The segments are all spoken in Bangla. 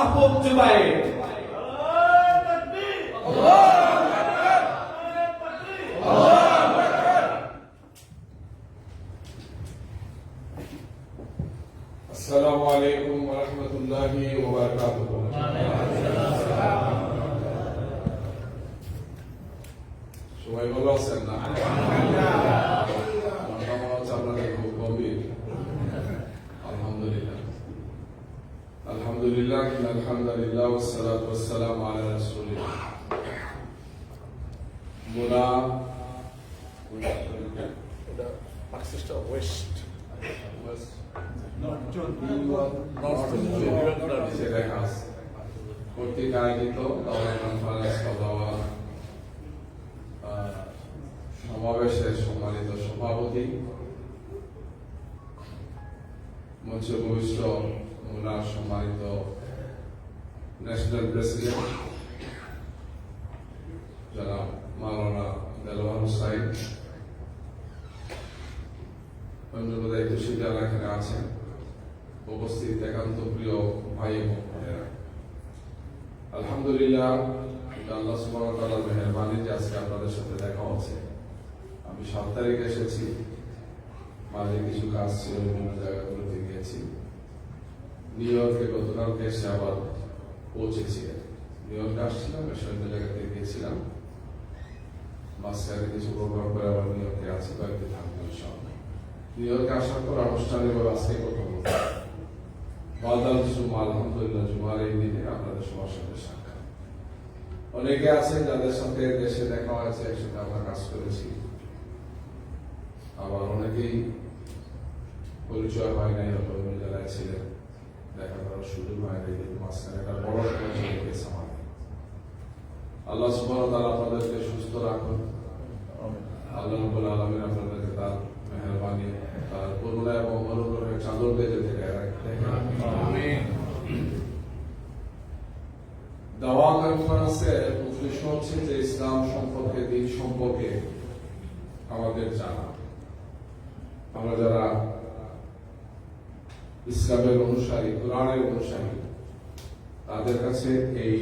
মাহবুব জুবাইর। আসসালামু আলাইকুম ওয়া রাহমাতুল্লাহি ওয়া বারাকাতুহু। সবাই ভালো আছেন না? আপনাদের খুব গভীর। আলহামদুলিল্লাহ আলহামদুলিল্লাহ আলহামদুলিল্লাহ ওয়াসসালাতু ওয়াসসালামু আলা রাসূলিল্লাহ। মোলা Manchester West. কর্তৃক আয়োজিত সমাবেশের সম্মানিত সভাপতি, মঞ্চে ভবিষ্য মোলার সম্মানিত ন্যাশনাল প্রেসিডেন্ট যারা মাওলানা দেলোয়ার হোসাইন, অন্যান্য দায়িত্বশীল যারা এখানে আছেন, উপস্থিত একান্ত প্রিয় ভাই এবং বোনেরা, আলহামদুলিল্লাহ আল্লাহ সুবহানাহু ওয়া তাআলার মেহেরবানি যে আজকে আপনাদের সাথে দেখা হচ্ছে। আমি 7 তারিখে এসেছি, মাঝে কিছু কাজ ছিল, বিভিন্ন জায়গাগুলোতে গিয়েছি। নিউ ইয়র্কে গতকালকে এসে আবার পৌঁছেছি। নিউ ইয়র্কে আসছিলাম, বিভিন্ন জায়গাতে গিয়েছিলাম, মাঝখানে কিছু প্রোগ্রাম করে আবার নিউ ইয়র্কে আছি, কয়েকদিন থাকবো ইনশাআল্লাহ। নিউ ইয়র্কে আসার পর আনুষ্ঠানিকভাবে আজকে কথা বলবো। বাদাল জুমা, আলহামদুলিল্লাহ জুমার এই দিনে আপনাদের সবার সাথে সাক্ষাৎ। অনেকে আছেন যাদের সাথে দেশে দেখা হয়েছে, একসাথে আমরা কাজ করেছি, আবার অনেকেই পরিচয় হয় নাই, হয়তো অন্য জায়গায় ছিলেন, দেখা করার সুযোগ হয় নাই, কিন্তু মাঝখানে একটা বড় সময় চলে গেছে আমাদের। আল্লাহ সুবহানাহু ওয়া তাআলা আপনাদেরকে সুস্থ রাখুন। আল্লাহ রাব্বুল আলামিন আপনাদেরকে তার মেহেরবানি, তার করুণা এবং অনুগ্রহের চাদর বেঁধে থেকে রাখেন। আমিন। দাওয়া কনফারেন্সের উদ্দেশ্য হচ্ছে যে ইসলাম সম্পর্কে, দ্বীন সম্পর্কে আমাদের জানা। আমরা যারা ইসলামের অনুসারী, কোরআনের অনুসারী, তাদের কাছে এই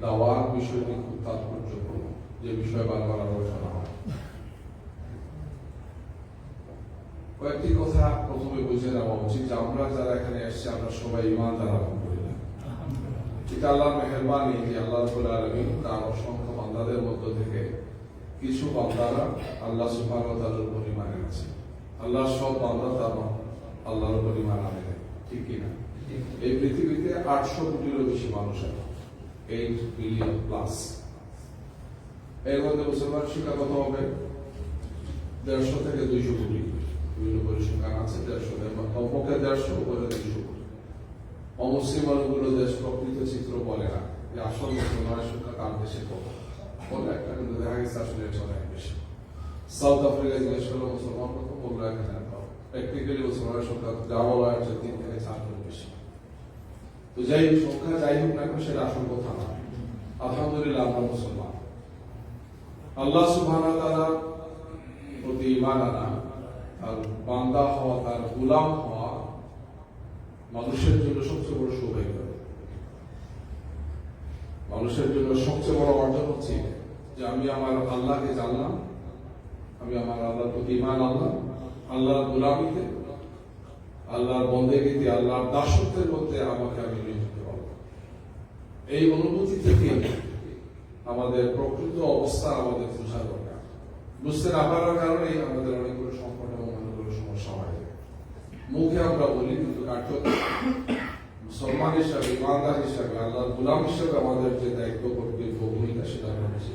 দাওয়ার বিষয়টি খুব তাৎপর্যপূর্ণ, যে বিষয় বারবার আলোচনা হয়। কয়েকটি কথা প্রথমে বুঝে নেওয়া উচিত যে আমরা যারা এখানে এসেছি, আমরা সবাই ঈমানদার আলহামদুলিল্লাহ। এটা আল্লাহর মেহেরবানি যে আল্লাহ রাব্বুল আলামিন তার অসংখ্য বান্দাদের মধ্য থেকে কিছু বান্দারা আল্লাহ সুবহানাহু ওয়া তাআলার উপর ঈমান এনেছে। আল্লাহর সব বান্দা তার আল্লাহর উপর ঈমান আনে, ঠিক কি না? এই পৃথিবীতে 800 কোটিরও বেশি মানুষ আছে, 8 বিলিয়ন প্লাস। এর মধ্যে মুসলমান সংখ্যা কত হবে? 150 থেকে 200 কোটি। বিভিন্ন পরিসংখ্যান আছে, 150, কমপক্ষে 150, উপরে 200 কোটি। অমুসলিম মানুষগুলো দেশ প্রকৃত চিত্র বলে না, যে আসল মুসলমানের সংখ্যা তার দেশে কত বলে একটা, কিন্তু দেখা গেছে আসলে এটা অনেক বেশি। সাউথ আফ্রিকা জিজ্ঞেস করলো মুসলমান কত, বললো এখানে প্র্যাকটিক্যালি মুসলমানের সংখ্যা যা বলা হচ্ছে 3 থেকে 4 গুণ বেশি। তো যাই সংখ্যা যাই হোক না কেন, সেটা আসল কথা না। আলহামদুলিল্লাহ আমরা মুসলমান। আল্লাহ সুবহানাহু ওয়া তাআলার প্রতি ঈমান আনা, তার বান্দা হওয়া, তার গোলাম হওয়া মানুষের জন্য সবচেয়ে বড় সৌভাগ্য। মানুষের জন্য সবচেয়ে বড় অর্জন হচ্ছে যে আমি আমার আল্লাহকে জানলাম, আমি আমার আল্লাহর প্রতি ঈমান আনলাম, আল্লাহর গোলামিতে, আল্লাহর বন্দেগীতে, আল্লাহর দাসত্বের মধ্যে আমাকে আমি নিয়োজিত করব। এই অনুভূতি থেকে আমাদের প্রকৃত অবস্থা আমাদের বোঝা দরকার। বুঝতে না পারার কারণে আমাদের অনেকগুলো সংকট এবং অনেকগুলো সমস্যা হয়। মুখে আমরা বলি, কিন্তু কার্যত মুসলমান হিসাবে, ইমানদার হিসাবে, আল্লাহর গোলাম হিসাবে আমাদের যে দায়িত্ব, কর্তব্য, ভূমিকা, সেটা আমরা বুঝি।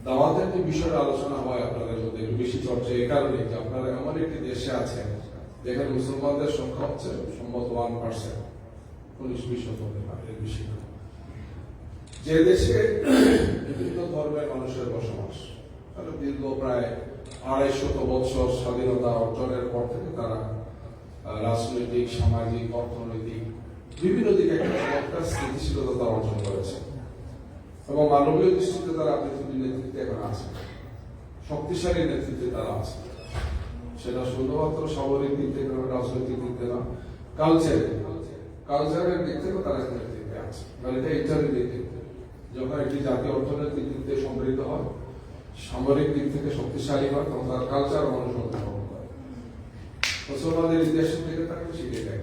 দাওয়াতের যে বিষয়ে আলোচনা হয় আপনাদের মধ্যে একটু বেশি চর্চা এই কারণে যে আপনারা এমন একটি দেশে আছেন যেখানে মুসলমানদের সংখ্যা হচ্ছে সম্ভবত 1%, 19-20 হতে পারে, এর বেশি না। যে দেশে বিভিন্ন ধর্মের মানুষের বসবাস, তারা দীর্ঘ প্রায় 250 বছর স্বাধীনতা অর্জনের পর থেকে তারা রাজনৈতিক, সামাজিক, অর্থনৈতিক বিভিন্ন দিকে একটা স্থিতিশীলতা অর্জন করেছে এবং মানবীয় দৃষ্টিতে তারা পৃথিবীর নেতৃত্বে এখন আছে, শক্তিশালী নেতৃত্বে তারা আছে। সেটা শুধুমাত্র সামরিক দিক থেকে, রাজনৈতিক দিক থেকে না, কালচারে কালচারের দিক থেকে তারা নেতৃত্বে আছে, কারণ এটা ইন্টারের দিক থেকে যখন একটি জাতীয় অর্থনৈতিক দিক থেকে সমৃদ্ধ হয়, সামরিক দিক থেকে শক্তিশালী হয়, তখন তার কালচার মানুষ অনুসরণ করে। মুসলমানদের ইতিহাসের দিকে তাকে শিখে দেয়,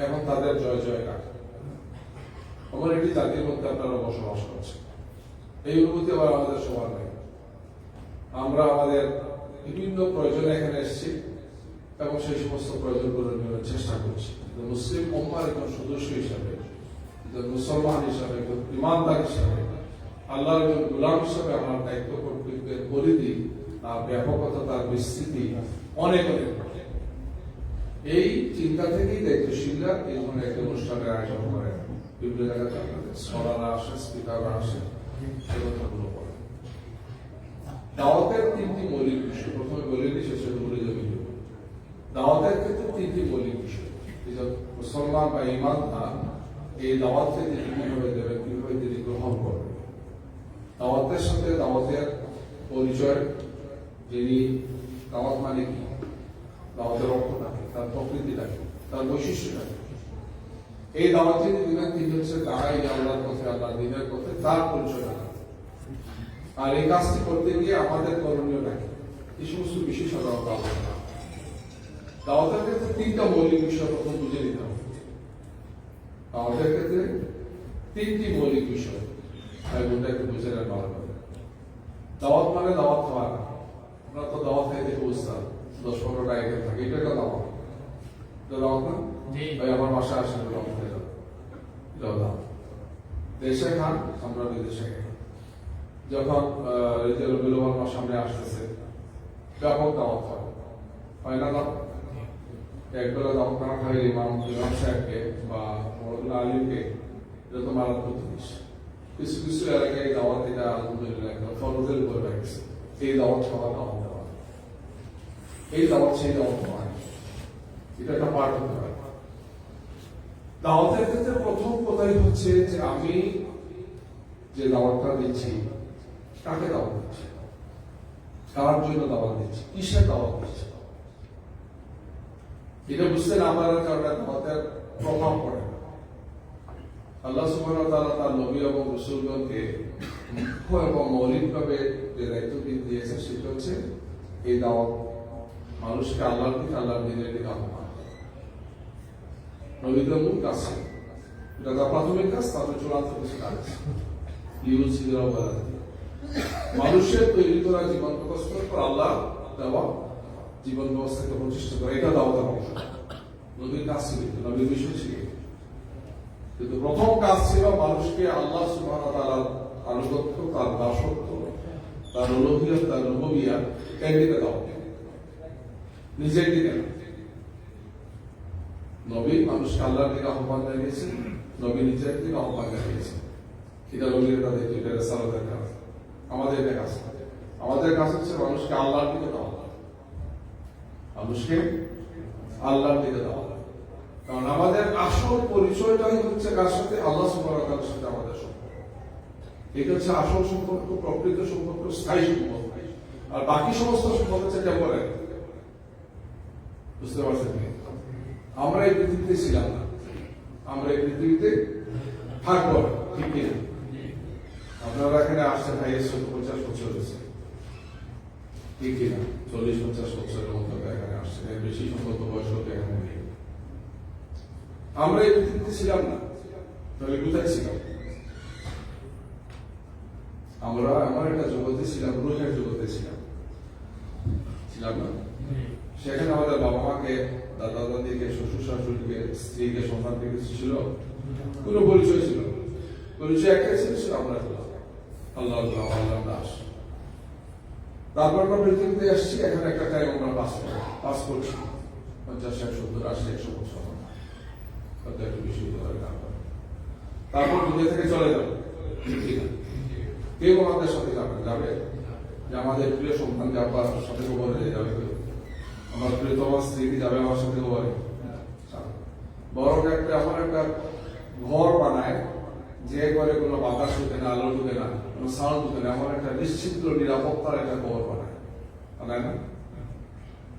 এখন তাদের জয় জয় কাজ। আমার একটি জাতির মধ্যে আপনারা বসবাস করছে, এই অনুভূতি আবার আমাদের সবার নেই। আমরা আমাদের বিভিন্ন প্রয়োজনে এখানে এসেছি এবং সেই সমস্ত প্রয়োজনগুলো নেওয়ার চেষ্টা করছি। মুসলিম উম্মার একজন সদস্য হিসাবে, মুসলমান হিসাবে, ইমানদার হিসাবে, আল্লাহর একজন গোলাম হিসাবে আমার দায়িত্ব কর্তব্যের পরিধি, তার ব্যাপকতা, তার বিস্তৃতি অনেক অনেক। এই চিন্তা থেকেই দায়িত্বশীলরা এই ধরনের একটি অনুষ্ঠানের আয়োজন করে। বিভিন্ন জায়গাতে আপনাদের সরারা আসে, স্পিকাররা আসে, সে কথাগুলো বলে। দাওয়াতের তিনটি মৌলিক বিষয়, প্রথমে বলে দিই, শেষে বলে যাবে। দাওয়াতের ক্ষেত্রে তিনটি মৌলিক বিষয়, মুসলমান বা ইমানদার এই দাওয়াতকে তিনি কিভাবে দেবেন, কিভাবে তিনি গ্রহণ করবেন। দাওয়াতের সাথে দাওয়াতের পরিচয়, যিনি দাওয়াত মানে কি, দাওয়াতের অর্থটা কি, তার প্রকৃতিটা কি, তার বৈশিষ্ট্যটা কি। এই দাওয়াত যিনি দিবেন তিনি হচ্ছে তারাই আল্লাহর পথে, আল্লাহ দিনের পথে, তার পরিচয়। আর এই কাজটি করতে গিয়ে আমাদের করণীয় নাকি এই সমস্ত বিষয় সাধারণত আলোচনা। দাওয়াতের ক্ষেত্রে তিনটা মৌলিক বিষয় প্রথম বুঝে নিতে হবে। দাওয়াতের ক্ষেত্রে তিনটি মৌলিক বিষয় একটু বুঝে নেন ভালো করে। দাওয়াত মানে দাওয়াত খাওয়া না। আমরা তো দাওয়াত খাইতে বুঝতাম 10-15 টাকা থাকে, এটা একটা দাওয়াত। এটা দাওয়াত না? ভাই আমার বাসায় আসেন, দাওয়াত খেয়ে যাও, এটাও দাওয়াত। দেশে খান, আমরা বিদেশে খাই। যখন রবিউল আউয়াল মাস সামনে আসতেছে, ব্যাপক দাওয়াত হয় না? দাওয়াত একবেলা দাওয়াত না খাই ইমাম সাহেবকে বা আলিমকে, এটা তো মারাত্মক জিনিস। কিছু কিছু এলাকায় দাওয়াত, এটা আলহামদুলিল্লাহ ফরজের উপর রাখছে। এই দাওয়াত খাওয়া দাওয়াত দেওয়া, এই দাওয়াত সেই দাওয়াত নয়, এটা একটা পার্ট হতে পারে। দাওয়াতের ক্ষেত্রে প্রথম কথাই হচ্ছে যে আমি যে দাওয়াতটা দিচ্ছি, কাকে দাওয়াত দিচ্ছি, কার জন্য দাওয়াত দিচ্ছি, কিসের দাওয়াত দিচ্ছি। এটা বুঝতে না পারার কারণে দাওয়াতের প্রভাব পড়ে। আল্লাহ সুবহানাহু ওয়া তাআলা তার নবী এবং রাসূলগণকে মুখ্য এবং মৌলিকভাবে যে দায়িত্ব দিয়েছে সেটা হচ্ছে এই দাওয়াত, মানুষকে আল্লাহর দিকে, আল্লাহর দিনের দিকে আহ্বান। নবীদের মূল কাজ, এটা তার প্রাথমিক কাজ, তারপরে চূড়ান্ত কিছু কাজ। মানুষের তৈরি করা জীবন ব্যবস্থার পর আল্লাহ দেওয়া জীবন ব্যবস্থাকে প্রতিষ্ঠা করা, এটা দাওয়াতের অংশ। নবীর কাজ ছিল, নবীর বিষয় ছিল, কিন্তু প্রথম কাজ ছিল মানুষকে আল্লাহ সুবহানাহু ওয়া তাআলার আনুগত্য, তার দাসত্ব, তার উলুহিয়ত, তার রুবুবিয়্যাহ এর দিকে দাও, নিজের দিকে না। নবী মানুষকে আল্লাহর দিকে আহ্বান জানিয়েছেন, নবী নিজের দিকে আহ্বান জানিয়েছেন। এটা নবীর কাজ, এটা রাসূলের কাজ। আমাদের এটা কাজ, আমাদের কাজ হচ্ছে মানুষকে আল্লাহর দিকে দাও, মানুষকে আল্লাহর দিকে দাও। কারণ আমাদের আসল পরিচয়টাই হচ্ছে কার সাথে, আল্লাহ সুবহানাহু ওয়া তাআলার সাথে আমাদের সম্পর্ক। এটা হচ্ছে আসল সম্পর্ক, প্রকৃত সম্পর্ক, স্থায়ী সম্পর্ক। আর বাকি সমস্ত সম্পর্ক হচ্ছে টেম্পোরারি। বুঝতে পারছেন? আমরা এই পৃথিবীতে ছিলাম না, আমরা এই পৃথিবীতে থাকবো, ঠিক কিনা? আপনারা এখানে আসছেন হাইয়েস্ট 50 বছর হয়েছে, ঠিক কিনা? 40-50 বছরের মতো এখানে আসছেন, এর বেশি সম্ভবত বয়স হতে এখানে নেই। আমরা এই পৃথিবীতে ছিলাম না, তাহলে কোথায় ছিলাম? আমরা এমন একটা জগতে ছিলাম, রূহের জগতে ছিলাম, ছিলাম না? সেখানে আমাদের বাবা মাকে, দাদা দাদিকে, শ্বশুর শাশুড়িকে, স্ত্রীকে, সন্তানকে কিছু ছিল, কোনো পরিচয় ছিল, পরিচয় একটাই ছিল, আমরা আল্লাহ আল্লাহ দাস। তারপর আমরা পৃথিবীতে আসছি, এখন একটা টাইম আমরা পাস করছি 50, 60, 70, 80, 100 বছর। একটু বেশি হতে পারে, তারপর দুনিয়া থেকে চলে যাবে। কেউ আমাদের সাথে যাবে, যে আমাদের প্রিয় সন্তান যাবার সাথে খবরে যাবে, আমার প্রিয়তম স্ত্রী যাবে আমার সাথে খবরে। বরং একটা এমন একটা ঘর বানায় যে ঘরে কোনো বাতাস ঢুকে না, আলো ঢুকে না, কোনো সাউন্ড ঢুকে না, এমন একটা নিশ্চিদ্র নিরাপত্তার একটা ঘর বানায়, বানায় না?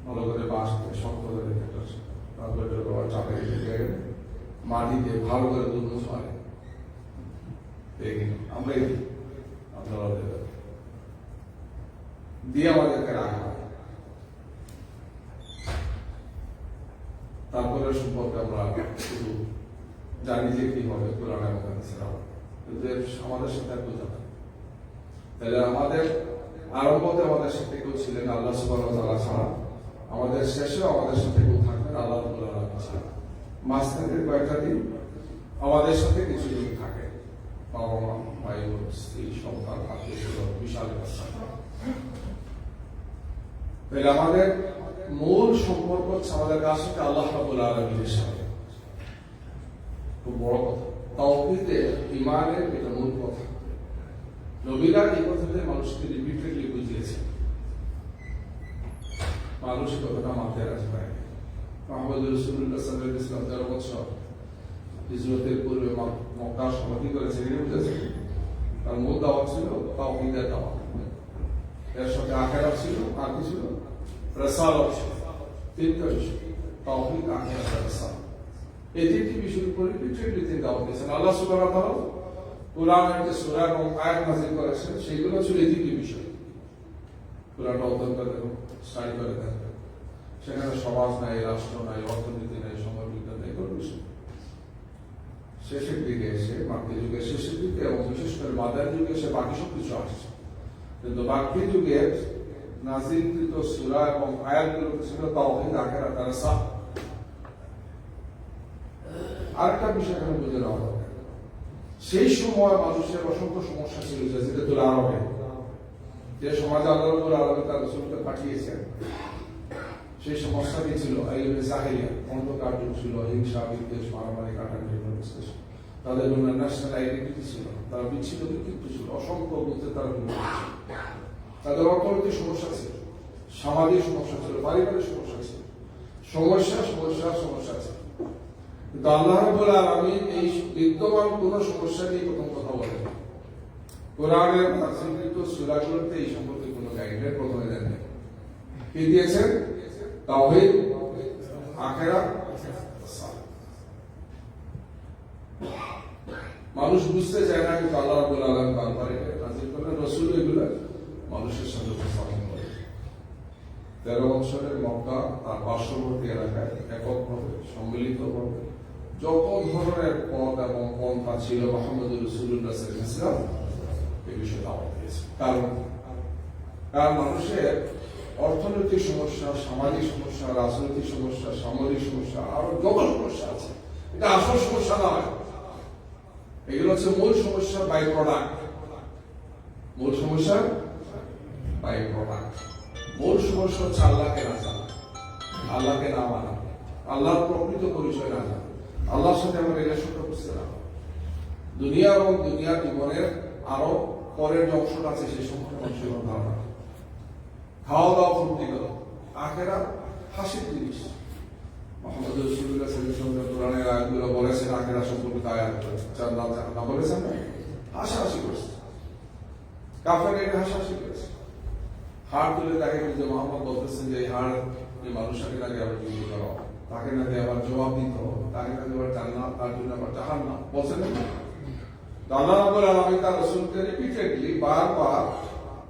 ভালো করে বাঁশ শক্ত করে তারপরে চাপে মাটিতে ভালো করে দুর্মুষ মারে আমরাই দিই, আপনারা দিয়ে আমাদেরকে রাখা হয়। তারপরে সম্পর্কে আমরা শুধু জানি যে কি হবে কোরআন এবং হাদিসের আমল, কিন্তু আমাদের সাথে আর বোঝা না। তাহলে আমাদের আরম্ভতে আমাদের সাথে কেউ ছিলেন আল্লাহ সুবহানাহু ওয়া তাআলা ছাড়া, আমাদের শেষেও আমাদের সাথে কেউ থাকবেন আল্লাহ রাব্বুল আলামিন ছাড়া। মাঝখানের কয়েকটা দিন আমাদের সাথে কিছু লোক থাকে, বাবা মা, ভাই বোন, স্ত্রী, সন্তান, আত্মীয় স্বজন, বিশাল ব্যবসা। তাহলে আমাদের মূল সম্পর্ক হচ্ছে আমাদের কার সাথে? আল্লাহ রাব্বুল আলামিনের সাথে। খুব বড় কথা, তাওহীদে ঈমানের এটা মূল কথা। নবীরা এই কথাটা মানুষকে রিপিটেডলি বুঝিয়েছেন, মানুষ কথাটা মাথায় রাখবে। মুহাম্মদ রাসূলুল্লাহ সাল্লাল্লাহু আলাইহি ওয়াসাল্লাম 13 বছর হিজরতের পূর্বে মক্কা সমাধি করেছেন, এটা বুঝেছেন। তার মূল দাওয়াত ছিল তাওহীদের দাওয়াত, এর সাথে আখিরাত ছিল, আর কি ছিল? রাসালাত ছিল। তিনটা বিষয়, তাওহীদ, আখিরাত, রাসালাত। এই তিনটি বিষয়ের উপর রিপিটেডলি তিনি দাওয়াত দিয়েছেন। আল্লাহ সুবহানাহু ওয়া তাআলা কোরআনের যে সূরা এবং আয়াত নাযিল করেছেন সেগুলো ছিল এই তিনটি বিষয়। কোরআনটা অধ্যয়ন করে দেখুন, স্টাডি করে দেখুন, সেখানে সমাজ নাই, রাষ্ট্র নাই, অর্থনীতি নাই, সমাজ বিজ্ঞান নাই, কোনো বিষয়। শেষের দিকে এসে, বাকি যুগের শেষের দিকে এবং বিশেষ করে মাদার যুগে এসে বাকি সব কিছু আসছে, কিন্তু বাকি যুগের নাযিলকৃত সূরা এবং আয়াতগুলো ছিল তাওহীদ, আখিরাত, রাসালাত। আরেকটা বিষয় এখানে বুঝে নেওয়া দরকার, সেই সময় মানুষের অসংখ্য সমস্যা ছিল জাজিরাতুল আরবে, যে সমাজে আল্লাহ রাব্বুল আলামিন তার রাসূলকে পাঠিয়েছেন। সেই সমস্যাটি ছিল আইয়ুবে জাহিলিয়া, অন্ধকার যুগ ছিল, হিংসা, বিদ্বেষ, মারামারি, কাটাকাটি, বিশ্লেষণ। তাদের জন্য ন্যাশনাল আইডেন্টিটি ছিল, তারা বিচ্ছিন্ন বিক্ষিপ্ত ছিল, অসংখ্য বুঝতে তারা বিভক্ত ছিল। তাদের অর্থনৈতিক সমস্যা ছিল, সামাজিক সমস্যা ছিল, পারিবারিক সমস্যা ছিল, সমস্যা ছিল। কিন্তু আল্লাহ রাব্বুল আলামিন এই বিদ্যমান কোন সমস্যা নিয়ে প্রথম কথা বলেন না। কোরআনের নাযিলকৃত সূরাগুলোতে এই সম্পর্কে কোনো গাইডলাইন প্রথমে দেন নাই। কি দিয়েছেন? তাওহীদ, আখিরাত, রাসালাত। মানুষ বুঝতে চায় না, কিন্তু আল্লাহ রাব্বুল আলামিন বারবার নাযিল করেন, রাসূল এগুলো মানুষের সামনে উপস্থাপন করেন। 13 বছরের মক্কা তার পার্শ্ববর্তী এলাকায় এককভাবে, সম্মিলিতভাবে যত ধরনের পথ এবং পন্থা ছিল মুহাম্মদ রাসূলুল্লাহ সাল্লাল্লাহু আলাইহি ওয়াসাল্লাম এই বিষয়ে দাওয়াত দিয়েছে। কারণ মানুষের অর্থনৈতিক সমস্যা, সামাজিক সমস্যা, রাজনৈতিক সমস্যা, সামরিক সমস্যা, আরো যত সমস্যা আছে, এটা আসল সমস্যা নয়। এগুলো হচ্ছে মূল সমস্যার বাই প্রোডাক্ট। মূল সমস্যার বাই প্রোডাক্ট। মূল সমস্যা হচ্ছে আল্লাহকে না জানা, আল্লাহকে না মানা, আল্লাহর প্রকৃত পরিচয় না জানা, আল্লাহর সাথে আমার রিলেশনটা বুঝতে না, দুনিয়া এবং দুনিয়ার জীবনের আরো পরের যে অংশটা আছে সেই সম্পর্কে মানুষের ধারণা। খাওয়া দাওয়া ফুর্তি করো, আখিরাত হাসির জিনিস। মুহাম্মদ রাসূলুল্লাহ সাল্লাল্লাহু আলাইহি ওয়াসাল্লাম কোরআনের আয়াতগুলো বলেছেন, আখিরাত সম্পর্কিত আয়াত জান্নাত না বলেছেন না, হাসাহাসি করেছে। কাফের এটা হাসাহাসি করেছে। হাড় তুলে দেখে যে মোহাম্মদ বলতেছেন যে এই হাড় এই মানুষটাকে নাকি আবার জীবিত করা হবে, তাকে নাকি আবার জবাব দিতে হবে, তাকে নাকি আবার জান্নাত, তার জন্য আবার জাহান্নাম বলছেন না। আল্লাহ রাব্বুল আলামিন তার রাসূলকে রিপিটেডলি বারবার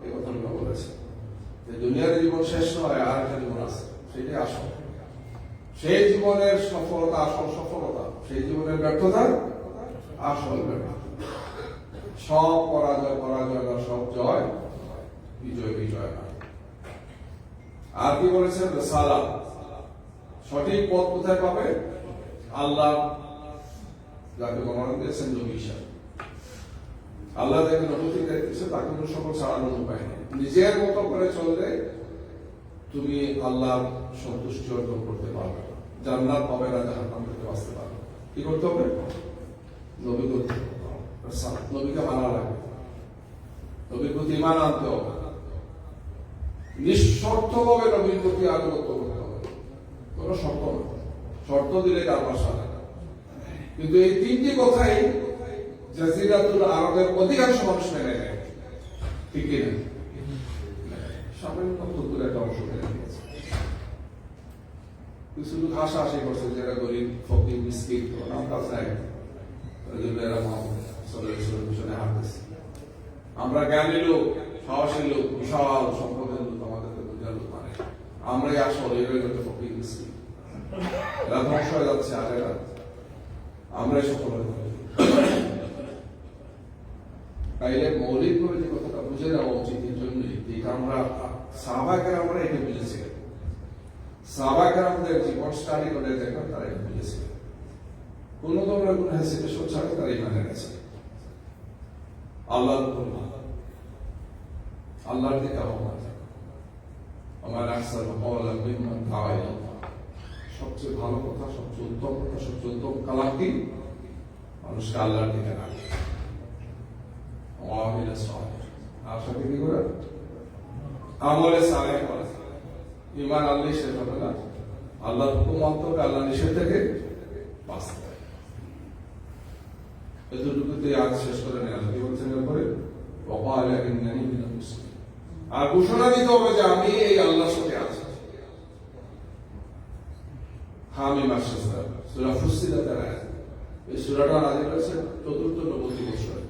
এই কথাগুলো বলেছেন যে দুনিয়ার জীবন শেষ নয়, আর একটা জীবন আছে, সেটাই আসল। সেই জীবনের সফলতা আসল সফলতা, সেই জীবনের ব্যর্থতা আসল ব্যর্থতা। সব পরাজয় না, সব জয় বিজয় না। আর কি বলেছেন? রাসালাত, সঠিক পথ কোথায় পাবে? আল্লাহ যাকে মনোনয়ন দিয়েছেন নবী হিসাবে, আল্লাহ যাকে নবুয়ত দিয়েছে তাকে অনুসরণ ছাড়ানোর উপায় নেই। নিজের মতো করে চললে তুমি আল্লাহর সন্তুষ্টি অর্জন করতে পারবে না, জান্নাত পাবে না, জাহান্নাম থেকে বাঁচতে পারবে। কি করতে হবে? নবী করতে হবে, নবীকে মানা লাগবে, নবীর প্রতি ঈমান আনতে হবে, নিঃশর্তভাবে নবীর প্রতি আনুগত্য করতে হবে, কোন শর্ত না। শর্ত দিলে তার ভাষা না। কিন্তু এই তিনটি কথাই জাজিরাতুল আরবের অধিকাংশ মানুষ মেনে নেয়, ঠিক কিনা? সামান্য একটা অংশ মেনে নিয়েছে। শুধু হাসাহাসি করছে যারা গরিব ফকির মিসকিন নাম কাজ নাই এরা পিছনে হাঁটতেছে। আমরা জ্ঞানী লোক, সাহসী লোক, বিশাল সম্পদের লোক, আমাদেরকে বুঝার লোক মানে আমরাই আসল এরা যত ফকির মিসকিন, এরা ধ্বংস হয়ে যাচ্ছে আর এরা আমরাই সফল হয়ে যাচ্ছি। তাইলে মৌলিকভাবে যে কথাটা বুঝে নেওয়া উচিত এই জন্যই যে আমরা সাহাবাকের আমরা এটা বুঝেছিলাম, সাহাবাকের আমাদের জীবন স্টাডি করে দেখলাম তারা এটা বুঝেছিলেন, কোন ধরনের কোন হেসিটেশন ছাড়া তারা ইমানে গেছে আল্লাহর উপর, আল্লাহর দিকে আহ্বান। আমার আহসান ক্বাওলা মিম্মান দাআ ইলা আল্লাহ, সবচেয়ে ভালো কথা, সবচেয়ে উত্তম কথা, সবচেয়ে উত্তম কালাম কি? মানুষকে আল্লাহর দিকে ডাকে। ওয়ামিলা সালিহ, আর সাথে কি করে? আমলে সালেহ করে। ঈমান আনলেই শেষ হবে না, আল্লাহর হুকুম মানতে হবে, আল্লাহ নিষেধ থেকে বাঁচতে হবে। এতটুকুতে আজ শেষ করে নেওয়া কি বলছেন এরপরে? ওয়াকালা ইন্নানি মিনাল মুসলিমিন, আর ঘোষণা দিতে হবে যে আমি এই আল্লাহর সাথে আছি। হামিম আশ-শাজদা, সূরা ফুসসিলাতের আয়াত। এই সূরাটা নাযিল হয়েছে চতুর্থ নবুয়্বী বছরে,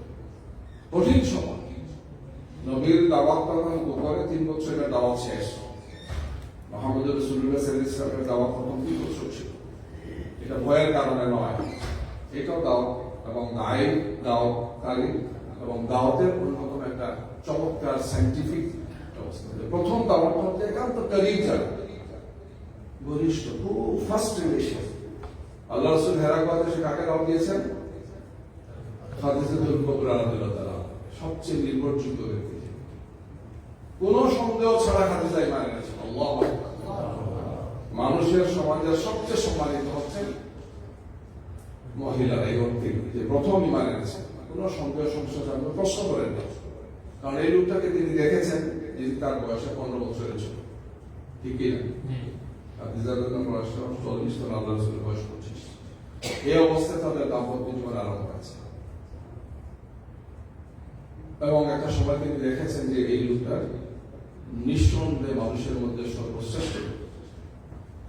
কঠিন সময়। নবীর দাওয়াত তখন উপরে 3 বছরের দাওয়াত শেষ। মুহাম্মদ রাসূলুল্লাহ সাল্লাল্লাহু আলাইহি ওয়াসাল্লামের দাওয়াত প্রথম 3 বছর ছিল। এটা ভয়ের কারণে নয়, এটাও দাওয়াত এবং দাওয়াতকারী এবং দাওয়াতের অন্যতম একটা চমৎকার সায়েন্টিফিক অবস্থা। প্রথম দাওয়াত হচ্ছে একান্ত করিব যারা ঘনিষ্ঠ, খুব ফার্স্ট রিলেশন। আল্লাহ রাসূল হেরাক্লিয়াসে সে কাকে দাওয়াত দিয়েছেন? খাদিজাতুল কুবরা রাদিয়াল্লাহু তাআলা, সবচেয়ে নির্ভরযোগ্য ব্যক্তি, কোন সন্দেহ ছাড়া খাদিজা ঈমান এনেছেন। আল্লাহু আকবার। মানুষের সমাজের সবচেয়ে সম্মানিত হচ্ছেন মহিলারা, এই ব্যক্তি যে প্রথম ঈমান এনেছেন, কোন সন্দেহ সংশয় আপনি প্রশ্ন করেন না, কারণ এই লোকটাকে তিনি দেখেছেন যে তার বয়সে 15 বছরের ছিল, ঠিক কি না? খাদিজার বয়স 40, তখন আল্লাহ রাসূলের বয়স 25। এই অবস্থায় তাদের দাম্পত্য জীবন আরম্ভ হয়েছে এবং একটা সময় তিনি দেখেছেন যে এই লোকটা নিঃসন্দেহে মানুষের মধ্যে সর্বশ্রেষ্ঠ,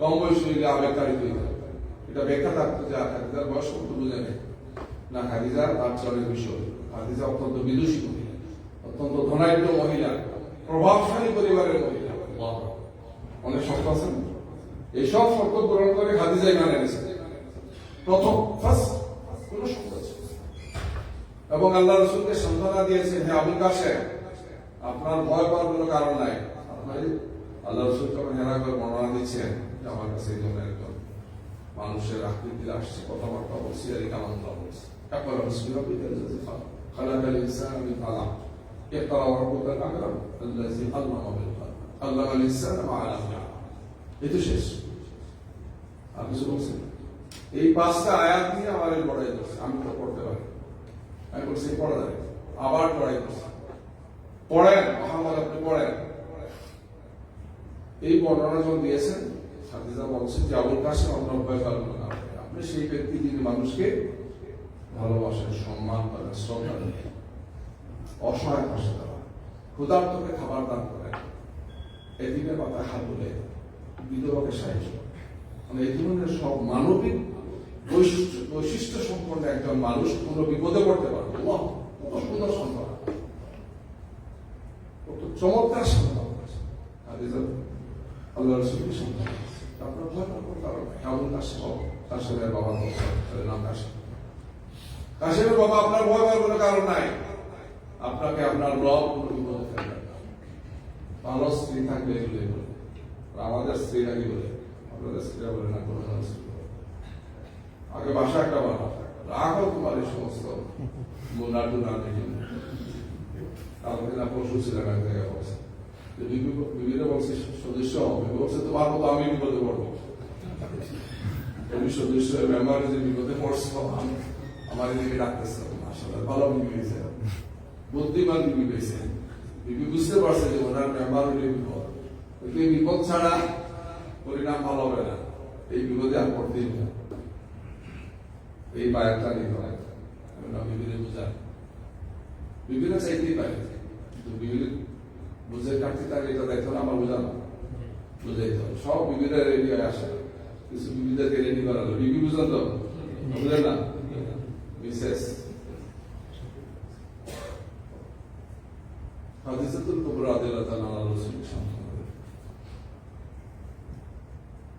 কম বয়স হইলে আবেগতাড়িত হইতে হবে। এটা ব্যাখ্যা থাকতো যে খাদিজার বয়স কত বুঝে নেই না, খাদিজা তার চলের বিষয়। খাদিজা অত্যন্ত বিদুষী মহিলা, অত্যন্ত ধনাঢ্য মহিলা, প্রভাবশালী পরিবারের মহিলা। অনেক শর্ত আছে, এইসব শর্ত পূরণ করে খাদিজা ঈমান এনেছে প্রথম, ফার্স্ট, কোন সন্দেহ ছিল। এবং আল্লাহ রাসূলকে সান্ত্বনা দিয়েছেন, হে আবুল কাসেম, আপনার ভয় পাওয়ার কোনো কারণ নাই। আপনার আল্লাহ রাসূল যখন হেরাক্লিয়াসকে বর্ণনা দিচ্ছেন যে আমার কাছে এই জন্য একজন মানুষের আকৃতিতে আসছে, কথাবার্তা বলছি, আর এই কালামটা বলছে। তারপর খালাকাল ইনসানা মিন আলাক, ইকরা রাব্বুকাল আকরাম আল্লাযী আল্লামা বিল কলম, আল্লামাল ইনসানা মা লাম ইয়ালাম। এই তো শেষ। আর কিছু বলছেন? এই 5টা আয়াত নিয়ে আমার এই লড়াই করছে। আমি তো পড়তে পারি, আমি বলছি পড়া যায়, আবার লড়াই করছে। পড়েন মুহাম্মদ, আপনি পড়েন। এই বর্ণনা যখন দিয়েছেন, খাদিজা বলছেন যে আবুল কাসেম আপনার ভয় পাবেন না, আপনি সেই ব্যক্তি যিনি মানুষকে ভালোবাসেন, সম্মান করেন, শ্রদ্ধা দেন, অসহায় পাশে দাঁড়ান, ক্ষুধার্তকে খাবার দান করেন, এদিনের মাথায় হাত তুলে বিধবাকে সাহায্য, মানে এই ধরনের সব মানবিক বৈশিষ্ট্য সম্পন্ন একজন মানুষ কোন বিপদে পড়তে পারবে। কত সুন্দর সম্পর্ক, কত চমৎকার সম্পর্ক। আল্লাহ রাসূলের সম্পর্ক আপনার ভয় পাওয়ার কারণ নাই। আবুল কাসেম, কাসেমের বাবা নাম কাসেম, কাসেমের বাবা, আপনার ভয় পাওয়ার কোনো কারণ নাই। আপনাকে আপনার রব কোনো বিপদে ফেলবে না। ভালো স্ত্রী থাকবে এগুলোই বলে, আমাদের স্ত্রীরা কি বলে? আপনাদের স্ত্রীরা বলে না, কোনো আগে বাসা একটা বানা রাখো তোমার এই সমস্ত মোনাটু না দেখে। তারপরে না পশু ছিলেন এক জায়গায় বলছে, বিভিন্ন বলছে সদস্য হবে, বলছে তোমার মতো আমি বিপদে পড়বো। সদস্য মেম্বারে যে বিপদে পড়ছে আমার এদিকে ডাকতেছে, আসলে ভালো বিবি হয়েছে, বুদ্ধিমান বিবি হয়েছে। বিবি বুঝতে পারছে যে ওনার মেম্বার হইলে বিপদ, কিন্তু এই বিপদ ছাড়া পরিণাম ভালো হবে না, এই বিপদে আর পড়তেই না। এই বায়াতটা নিতে হয়, বিভিন্ন বোঝায়, বিভিন্ন চাইতেই পারে, কিন্তু বিভিন্ন বুঝে কাটতে তার এটা দায়িত্ব না, আমার বোঝানো বুঝাইতে হবে। সব বিভিন্ন এরিয়ায় আসে, কিছু বিবিদেরকে রেডি করালো, বিবি বুঝলেন তো, বুঝলেন না, মিসেস হাদিসাতুল কুবরা রাদিয়াল্লাহু তাআলা রাসূল সাল্লাল্লাহু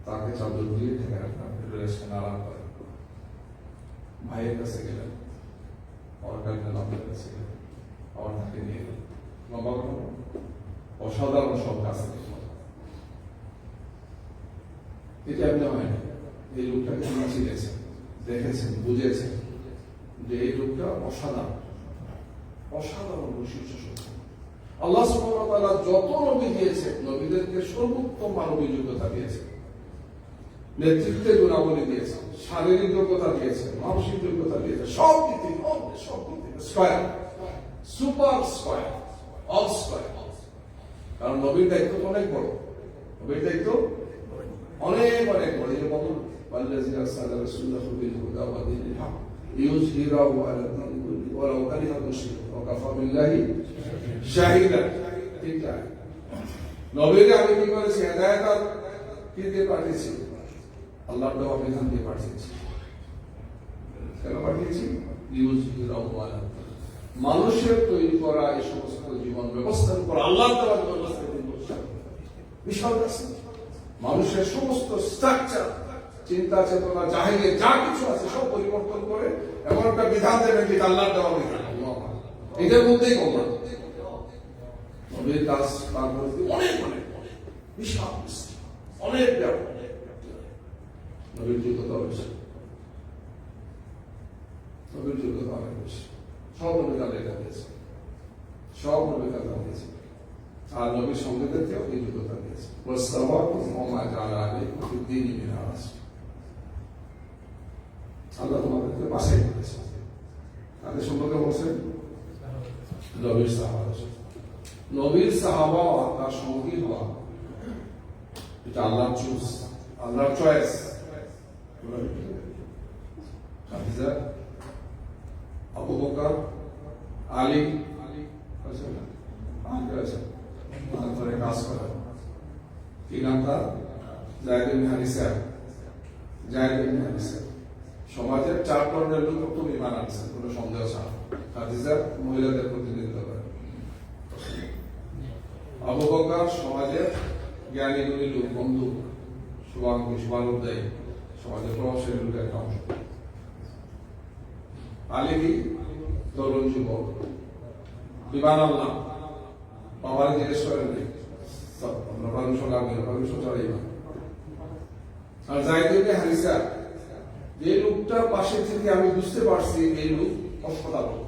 তাকে চাদর দিয়ে ঢেকে রাখলাম, রেস্টে আরাম করে। ভাইয়ের কাছে গেলেন, আমার কাছে নামের কাছে গেলেন, আমার তাকে নিয়ে গেলেন। লম্বা কথা, অসাধারণ সব কাজ এটা এমনি হয় না। এই লোকটাকে তিনি চিনেছেন, দেখেছেন, বুঝেছেন যে এই লোকটা অসাধারণ, অসাধারণ বৈশিষ্ট্য। আল্লাহ সুবহানাহু ওয়া তাআলা যত নবী দিয়েছেন, নবীদেরকে সর্বোত্তম মানবিক যোগ্যতা দিয়েছেন, নেতৃত্বের গুণাবলী দিয়েছেন, শারীরিক যোগ্যতা দিয়েছেন, মানসিক যোগ্যতা দিয়েছেন, সব দিক থেকে square, super square, all square. কারণ নবীর দায়িত্ব অনেক বড়, নবীর দায়িত্ব অনেক অনেক বড়। এই বলুন ওয়াল্লাযী আরসালা রাসূলাহু বিল হুদা ওয়া দীনিল হক লিইয়ুযহিরাহু আলা দীনি কুল্লিহি ওয়ালাউ কারিহাল মুশরিকুন ওয়া কাফা বিল্লাহি শাহিদা। ঠিক আছে, নবীকে আমি কি করেছি? হেদায়েত আর কি দিয়ে পাঠিয়েছি? আল্লাহর দেওয়া বিধান দিয়ে পাঠিয়েছি। কেন পাঠিয়েছি? লিইয়ুযহিরাহু আলা মানুষের তৈরি করা এই সমস্ত জীবন ব্যবস্থার উপর আল্লাহর দেওয়া ব্যবস্থা বিশাল আছে। মানুষের সমস্ত স্ট্রাকচার, চিন্তা চেতনা, জাহিলিয়াত যা কিছু আছে সব পরিবর্তন করে এমন একটা বিধান দেবেন যেটা আল্লাহর দেওয়া বিধান। এটার মধ্যেই কল্যাণ। নবীর কাজ তার মধ্যে অনেক অনেক বিশাল অনেক ব্যাপক। নবীর যোগ্যতা বেশি, নবীর যোগ্যতা অনেক বেশি। সব নবী কাজে দিয়েছে, সব নবী কাজে দিয়েছে। আর নবীর সঙ্গীদেরকেও এই যোগ্যতা দিয়েছে। আল্লাহ তোমাদেরকে বাসাই করেছে। তাদের সম্পর্কে বলছেন নবীর সাহাবা। নবীর সাহাবা তার সঙ্গী হওয়া এটা আল্লাহর চুজ, আল্লাহর চয়েস। আবু বকর, আলী ধরে কাজ করে। কি নাম তার? যায়েদ ইবনে হারিসা। যায়েদ ইবনে হারিসা সমাজের 4 ধরনের লোক প্রথম ঈমান আনছে, কোনো সন্দেহ ছাড়া। খাদিজা মহিলাদের প্রতিনিধিত্ব করে। আবু বকর সমাজের জ্ঞানী গুণী লোক, বন্ধু, শুভানুদ্দায়ী, সমাজের প্রভাবশালী লোকের একটা অংশ। আলী কি? তরুণ যুবক, ঈমান আনলাম, বাবার জিজ্ঞেস করেন নাই, আমরা পারমিশন লাগবে, পারমিশন ছাড়াই না। আর যায়েদ ইবনে হারিসা, যে লোকটার পাশে থেকে আমি বুঝতে পারছি এই লোক অসাধারণ।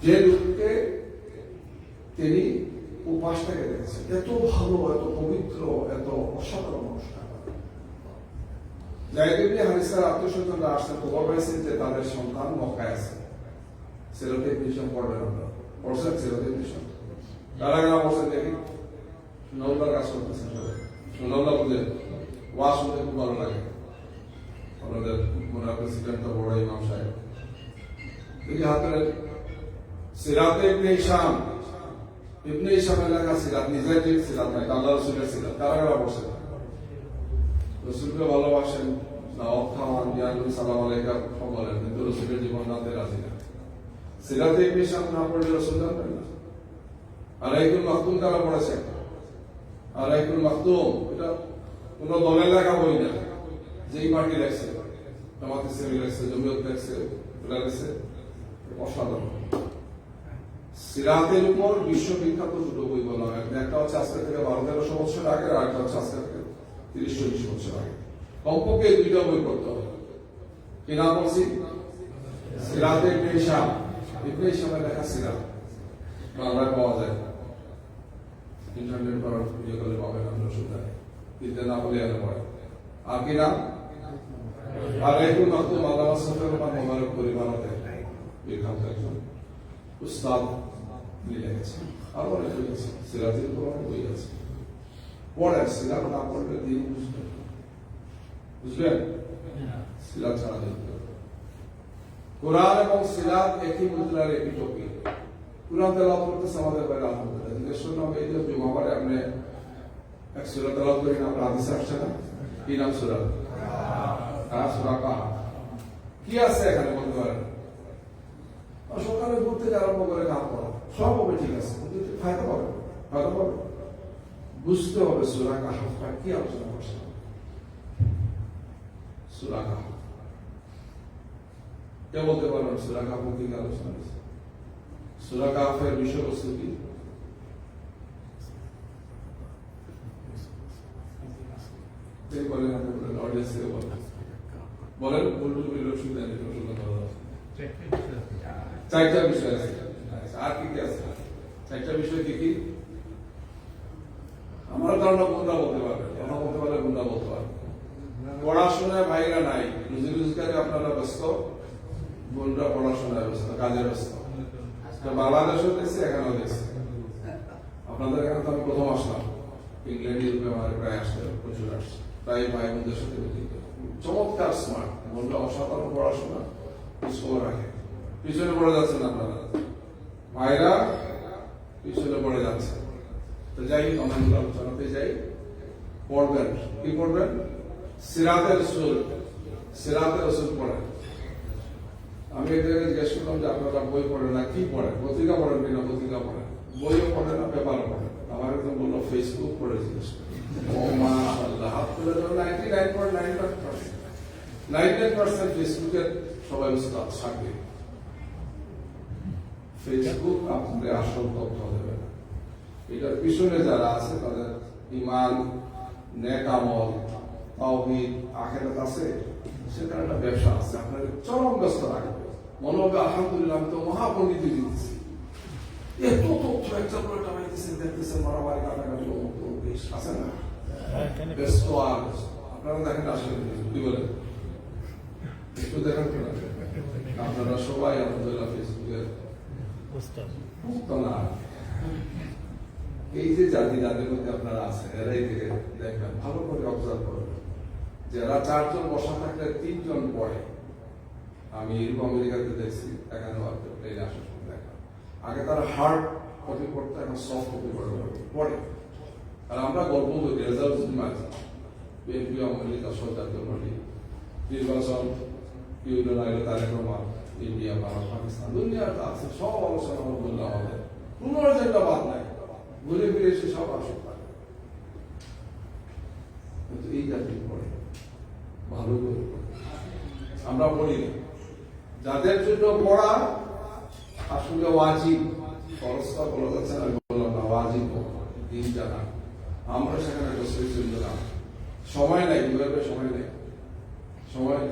যে লোককে তিনি উপাস থেকে দেখেছেন, এত ভালো, এত পবিত্র, এত অসাধারণ অনুষ্ঠান। যায়েদ ইবনে হারিসার আত্মীয়স্বজনরা আসছেন খবর পাইছেন যে তাদের সন্তান মক্কায় আছে। সিরাতের মিশন পড়বেন, আমরা পড়ছেন সিরাতের মিশন। কারা কারা পড়ছেন দেখি? সুনাউল্লাহর কাজ করতেছেন সবাই। সুনাউল্লাহ বুঝলেন, ওয়াজ শুনতে খুব ভালো লাগে। আমাদের মোনার প্রেসিডেন্ট তো বড় ইমাম সাহেব। দেখি হাতের সিরাতে ইবনে হিশাম, ইবনে হিশামের লেখা সিরাত, নিজের যে সিরাত নাই, আল্লাহ রাসূলের সিরাত। কারা কারা পড়ছেন? রাসূলকে ভালোবাসেন না, অক্ষামান জ্ঞান সালাম আলাইকা সব বলেন, কিন্তু রাসূলের জীবন জানতে রাজি না। সিরাতে ইবনে হিশাম না পড়লে রাসূল জানবেন না। আলাইকুল মাকতুম তারা পড়েছেন। আলাইকুল মাকতুম এটা কোন দলের লেখা বই না, যেই পার্টি লেখছে, জামাত ইসলামী লেখছে, জমিয়ত লেখছে, ওরা লেখছে, অসাধারণ। সিরাতের উপর বিশ্ববিখ্যাত দুটো বই বলা হয়। একটা হচ্ছে আজকে থেকে 12-1300 বছর আগে, আর একটা হচ্ছে আজকে থেকে 30-40 বছর আগে। কমপক্ষে 2টা বই পড়তে হবে। কি নাম বলছি? সিরাতে ইবনে হিশাম। ইবনে হিশামের লেখা সিরাত বাংলায় পাওয়া যায়, ইন্টারনেট করার ইয়ে করলে পাবেন, আমরা শুনতে দিতে না বলে এনে পড়ে। আর কি নাম? আর একটু মাত্র আল্লামা সফিউর রহমান মোবারক পরিবারতে বিখ্যাত একজন উস্তাদ লিখেছে। আর অনেক বই আছে, সিরাতের উপর অনেক বই আছে। পড়েন, সিরাত না পড়লে দিন বুঝবেন, বুঝলেন? সিরাত ছাড়া দেখতে কোরআন এবং সিরাত একই মুদ্রার একই টপি। কোরআন তেলাওয়াত করতেছে আমাদের বাইরে, আলহামদুলিল্লাহ। জিজ্ঞেস করলাম এই যে জুমাবারে আপনি এক সূরা তেলাওয়াত করি না, আপনার হাদিসে আসছে না? কি নাম সূরা? সূরা কাহফ। কি আছে এখানে বলতে পারেন? সকালে ভোর থেকে আরম্ভ করে কাজ করা সব হবে, ঠিক আছে, কিন্তু ফায়দা পাবে, ফায়দা পাবে। বুঝতে হবে সূরা কাহফটা কি আলোচনা করছে। সূরা কাহফ কে বলতে পারবেন? সূরা কাহফ কি আলোচনা করছে? সূরা কাহফের বিষয়বস্তু কি? বলেন, আপনি বলেন, অডিয়েন্স বলেন, বলতে বলি অসুবিধা নেই, অসুবিধা নেই। চারটা বিষয় আছে, আর কি কি আছে? চারটা বিষয় কি কি? আমার ধারণা কোনটা বলতে পারবে, কথা বলতে পারলে কোনটা বলতে পারবে। পড়াশোনায় ভাইরা নাই, রুজি রোজগারে আপনারা ব্যস্ত, বোনরা পড়াশোনায় ব্যস্ত, কাজে ব্যস্ত। বাংলাদেশও দেখছি, এখানেও দেখছি। আপনাদের এখানে তো আমি প্রথম আসলাম, ইংল্যান্ড ইউরোপে আমার প্রায় আসতে প্রচুর আসছে, প্রায় ভাই বোনদের সাথে চমৎকার স্মার্ট, বোনরা অসাধারণ পড়াশোনা স্কোর রাখে। পিছনে পড়ে যাচ্ছেন আপনারা, ভাইরা পিছনে পড়ে যাচ্ছে। তো যাই অনেকগুলো আলোচনাতে যাই, পড়বেন, কি পড়বেন? সিরাতের রাসূল, সিরাতের রাসূল পড়েন। আমি এদের জিজ্ঞেস করলাম যে আপনারা বই পড়েন না, কি পড়েন? পত্রিকা পড়েন কিনা? পত্রিকা পড়েন, বইও পড়েন না, পেপারও পড়েন। আমার একদম বললো ফেসবুক পড়ে জিজ্ঞেস করি। ও মাশাআল্লাহ, হাত তুলে ধরো 99.99% ফেসবুকের সবাই উস্তাদ থাকবে। ফেসবুক আপনাদের আসল তথ্য দেবে না। এটার পিছনে যারা আছে তাদের ঈমান, নেক আমল, তাওহীদ, আখিরাত আছে, সেখানে একটা ব্যবসা আছে, আপনাদের চরম ব্যস্ত রাখবে। মনে হবে আলহামদুলিল্লাহ আমি তো মহাপণ্ডিত দিচ্ছি, এত তথ্য একজন করে টানাইতেছেন, দেখতেছেন মারামারি, কাটাকাটি, বেশ আছে না, ব্যস্ত। আর আপনারা দেখেন আসলে কি বলেন, একটু দেখেন কিনা? আপনারা সবাই আলহামদুলিল্লাহ ফেসবুকের মুক্ত না। এই যে জাতি যাদের মধ্যে আপনারা আছেন, এরাই থেকে দেখবেন, ভালো করে অবজার্ভ করবেন, যারা 4 জন বসা থাকলে 3 জন পড়ে। আমি ইউরোপ আমেরিকাতে দেখছি, এখানেও প্লেনে আসার সময় দেখা, আগে তারা হার্ড কপি পড়তে, এখন সফট কপি পড়ে। আর আমরা গল্প করি রেজাল্ট মাঝে বিএনপি, আওয়ামী লীগ, আসল জাতীয় পার্টি, নির্বাচন, ইউনিয়ন আইলে তারেক রহমান, ইন্ডিয়া, ভারত, পাকিস্তান, দুনিয়াটা আছে, সব আলোচনা বললে আমাদের কোন এজেন্ডা বাদ নাই, ঘুরে ফিরে এসে সব আসল থাকে। কিন্তু এই জাতি পড়ে, ভালো করে আমরা পড়ি না। যাদের জন্য পড়া আসলে ওয়াজিব, খরচটা বলা যাচ্ছে না, বললাম না, ওয়াজিব দিন জানা। আমরা সেখানে জন্য না, সময় নাই, দুভাবে সময় নেই, সময়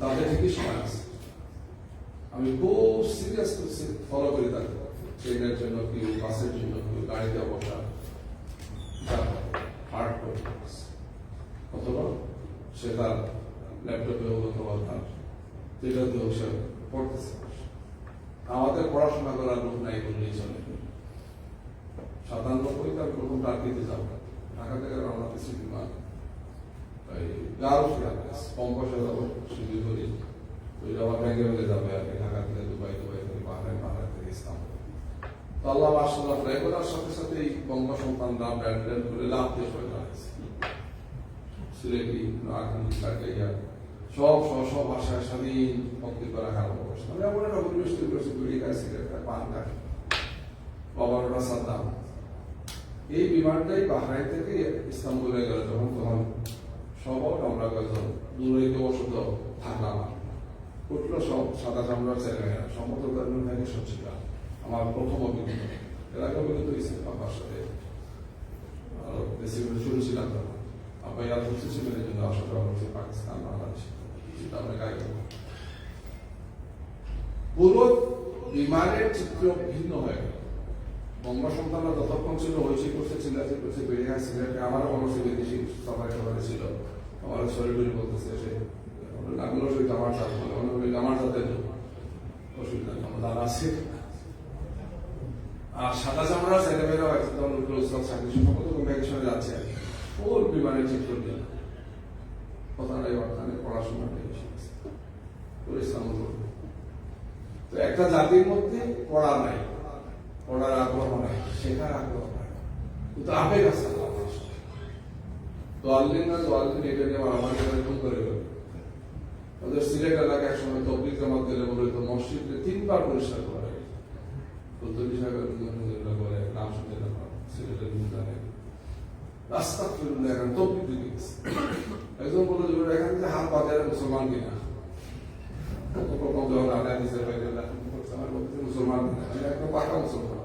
তাদের ঠিকই সময় আছে। আমি খুব সিরিয়াস ফলো করি তাকে, ট্রেনের জন্য কেউ, বাসের জন্য কেউ, গাড়িতে বসা, হার্ড করে অথবা সে তার ল্যাপটপে হোক অথবা তার যেটাতে হোক সে পড়তেছে। আমাদের পড়াশোনা করার লোক নাই বললেই চলে। 97 তার প্রথম টার্গেটে যাব, ঢাকা থেকে রওনা দিচ্ছি বিমান, কম পয়সা যাবো, সুযোগ করি ওই আবার ব্যাংকে যাবে আর কি, ঢাকা থেকে দুবাই, দুবাই থেকে বাহরাইন, বাহরাইন থেকে ইসলাম। তো আল্লাহ মাশাআল্লাহ ফ্লাই করার সাথে সাথে এই বঙ্গ সন্তানরা ব্যান্ড করে লাভ দিয়ে চলে যাচ্ছে। সিলেটি, নোয়াখালী, কাটাইয়া সব সব ভাষায় স্বাধীন বক্তব্য রাখা আরম্ভ করছে। আমি এমন একটা পরিবেশ তৈরি করছি, বিড়ি খায়, সিগারেট খায়, পান খায়, বাবারটা সাদ্দাম। এই বিমানটাই বাহরাইন থেকে ইস্তাম্বুলে গেল যখন, তখন সব আমরা কয়েকজন দূরে বসত থাকলাম, উঠলো সব সাদা চামড়ার ছেলেমেয়েরা, সম্মত ধর্মের সচ্ছিলা। আমার প্রথম অভিজ্ঞতা, এর আগে অভিজ্ঞতা হয়েছে বাবার সাথে, বেশি করে শুনেছিলাম তখন। আব্বা ইয়াদ ছিলেন, এই জন্য আসা যাওয়া হচ্ছে পাকিস্তান, বাংলাদেশ, সেটা আমরা গাইব। পুরো বিমানের চিত্র ভিন্ন হয়ে গেল। বঙ্গ সন্তানরা যতক্ষণ ছিল হয়েছে করছে, চিল্লাচি করছে, বেড়ে খায়, সিগারেট, আমারও মনে হচ্ছে বিদেশি সবাই সবাই ছিল, আমার শরীর বলতেছে সে নাগুলো শরীর আমার সাথে বলে, অনেক আমার সাথে অসুবিধা নেই, আমার দাদা আছে। আর সাদা চামড়া ছেলেমেয়েরাও একদম চাকরি সম্পর্ক ভ্যাকেশনে যাচ্ছে, ওর বিমানের চিত্র নিয়ে কথা নাই, অর্থ নেই, পড়াশোনা নেই, ইসলাম। তো একটা জাতির মধ্যে পড়া নাই, পড়ার আগ্রহ নাই, শেখার আগ্রহ নাই, কিন্তু আবেগ আছে। দোয়াল্লিন না দোয়াল্লিন এটা নিয়ে মারামারি করে খুন করে গেল। ওদের সিলেট এলাকায় এক সময় তবলিগ জামাত গেলে বলে তো মসজিদে 3 বার পরিষ্কার করা হয়। চৌধুরী সাহেবের বলে নাম শুনতে না সিলেটের জানে রাস্তা ফিরুন এখন তবলিগ দিকে গেছে। একজন বলে যে এখান থেকে হাত বাজারে মুসলমান কিনা প্রথম যখন আলে হাদিসের বাইরে আমার বলতে মুসলমান কিনা একদম পাকা মুসলমান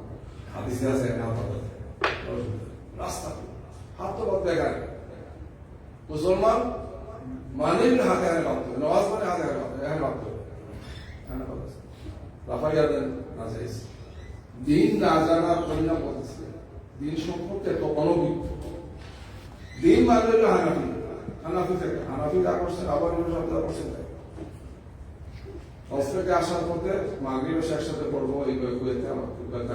হাদিসে আছে হাত বাজারে রাস্তা হাত তো বাদ দেখায় মুসলমান মানে হাতে হাতে বাদ দেবে নওয়াজ মানে হাতে হাতে বাদ এখানে বাদ দেবে রাফাইয়া দেন না চাইছে দিন না জানার পরিণাম বলতেছে দিন সম্পর্কে তো অনভিজ্ঞ দিন মানে হলো হানাফি হানাফি থেকে হানাফি যা করছেন আবার অন্য শব্দ করছেন অস্ট্রেলিয়া আসার পথে মাগরিবের শেষ সাথে পড়বো এই কুয়েতে আমার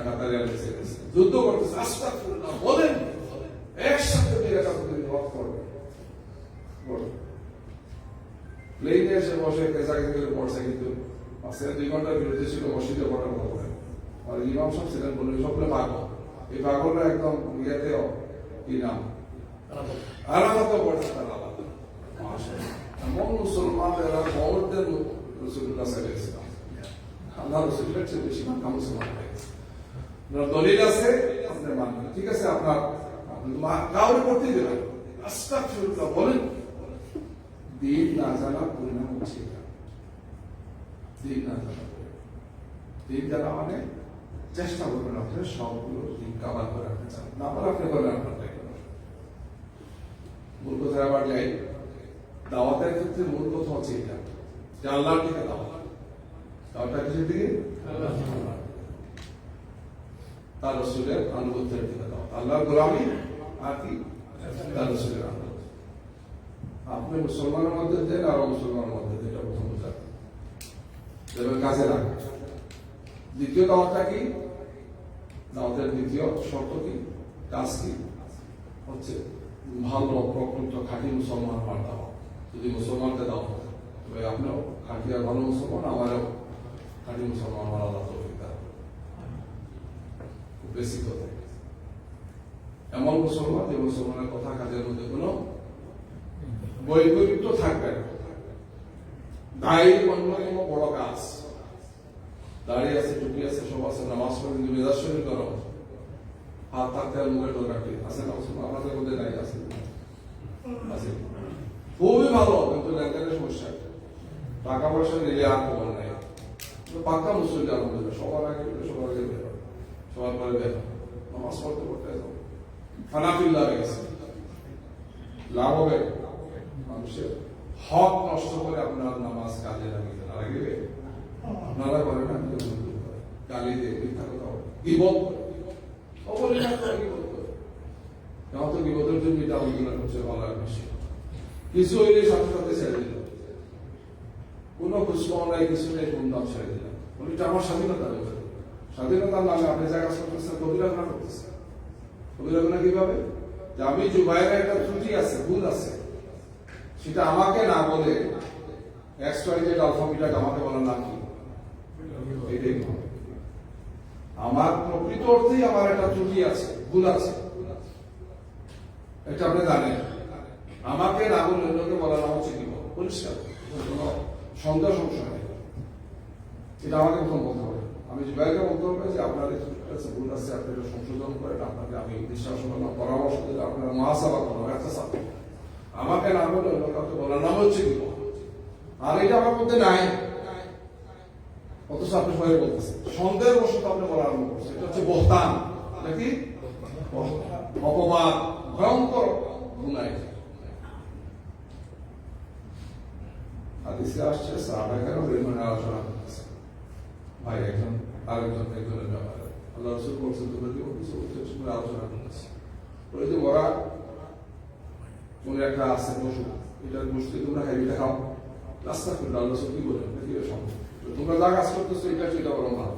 কাতারে এসে গেছে যুদ্ধ করতেছে আস্তাগফিরুল্লাহ বলেন একসাথে মেয়েরা ওয়াক করবে প্লেনে এসে বসে কেসাকে গেলে পড়ছে কিন্তু পাশে 2 ঘন্টার বিরতি ছিল মসজিদে পড়ার কথা বলে আর ইমাম সাহেব ছিলেন বলে সবগুলো পাগল এই পাগলরা একদম ইয়েতে কি নাম আরামত পড়ছে তারা এমন মুসলমান এরা মহরদের রসুল্লাহ সাল্লাল্লাহু আলাইহি ওয়াসাল্লাম আল্লাহ রসুলের চেয়ে বেশি মানকা মুসলমান হয়েছে দলিল আছে আপনি মানবেন ঠিক আছে আপনার কাউরে করতে দেবেন আস্তাগফিরুল্লাহ বলেন দিন না জানা পরিণাম হচ্ছে দিন না জানা দিন জানা মানে চেষ্টা করবেন আপনি সবগুলো দিন কাভার করে রাখতে চান না পারে আপনি করবেন আপনারটাই মূল কথা আবার যাই দাওয়াতের ক্ষেত্রে মূল কথা হচ্ছে এটা যে আল্লাহর দিকে দাওয়াত দাওয়াতটা কিসের দিকে তার রাসূলের আনুগত্যের দিকে দাওয়াত আল্লাহর গোলামি আর কি তার রাসূলের আনুগত্য আপনি মুসলমানের মধ্যে দেন আর মুসলমানের মধ্যে দেন এটা প্রথম বোঝা এবার কাজে লাগে দ্বিতীয় দাওয়াতটা কি দাওয়াতের দ্বিতীয় শর্ত কি কাজ কি হচ্ছে ভালো প্রকৃত খাঁটি মুসলমান হওয়ার দাওয়া যদি মুসলমানকে দাও তবে আপনিও খাঁটি আর ভালো মুসলমান আমারও খাঁটি মুসলমান হওয়ার আল্লাহ তৌফিক দান বেশি কথা এমন মুসলমান যে মুসলমানের কথা কাজের মধ্যে কোনো বৈপরীত্য থাকবে না দায়ের অন্যতম বড় কাজ দাঁড়িয়ে আছে টুপি আছে সব আছে নামাজ পড়ে কিন্তু মেজাজ শরীর করো হাত থাকতে আর মুখে টোল রাখি আছে না আপনাদের মধ্যে নাই আছে আছে খুবই ভালো কিন্তু লেনদেনের সমস্যা টাকা পয়সা নিলে আর খবর নাই পাক্কা মুসলিম আলহামদুলিল্লাহ সবার আগে বের সবার পরে বের নামাজ পড়তে পড়তে হানাফিল্লাহ হয়ে গেছে লাভ হবে মানুষের হক নষ্ট করে আপনার নামাজ কাজে লাগিয়ে লাগবে আপনারা করেন না গালি দিয়ে মিথ্যা কথা গীবত অপরিণাম করে গীবত করে এখন তো গীবতের জন্য এটা আলোচনা করছে বলার বেশি কিছু হইলে সাথে সাথে ছেড়ে দিল কোনো খুশপাও নাই কিছু নেই কোন দাম ছেড়ে দিলাম এটা আমার স্বাধীনতা দেবে স্বাধীনতার নামে আপনি যা কাজ করতেছেন কবিরা গুনাহ করতেছেন কবিরা গুনাহ কিভাবে যে আমি জুবাইরের একটা ত্রুটি আছে ভুল আছে সেটা আমাকে না বলে এক্সট্রাইজেড আলফাবিটা আমাকে বলার নাম কি এটাই আমার প্রকৃত অর্থেই আমার একটা ত্রুটি আছে ভুল আছে এটা আপনি জানেন আমাকে না বলে অন্যকে বলার নাম হচ্ছে কি পরিষ্কার কোনো সন্দেহ সংশয় নেই এটা আমাকে প্রথম বলতে হবে আমি জুবাইরকে বলতে হবে যে আপনার কাছে ভুল আছে আপনি এটা সংশোধন করেন আপনাকে আমি বিশ্বাস করলাম পরামর্শ দিলে আপনার মহাসভা করলাম একটা সাথে আমাকে না বলে অন্য কাউকে বলার নাম হচ্ছে কি আর এটা আমার মধ্যে নাই অথচ আপনি সবাই বলতেছেন সন্দেহের বশত আপনি বলা আরম্ভ করছেন এটা হচ্ছে বহতান নাকি অপবাদ ভয়ঙ্কর গুনাহ হাদিসে আসছে সাহাবায়ে কেরাম রিমান আলোচনা করতেছে ভাই একজন একজনের ব্যাপারে আল্লাহ রাসূল বলছেন তোমরা কি কিছু সময় আলোচনা করতেছে ওই যে ওরা কোন একটা আছে পশু এটার গোষ্ঠী তোমরা খাইবে খাও রাস্তা করে আল্লাহ রাসূল কি বলেন নাকি সম্ভব তোমরা যা কাজ করতেছো এটা সেটা বরং ভালো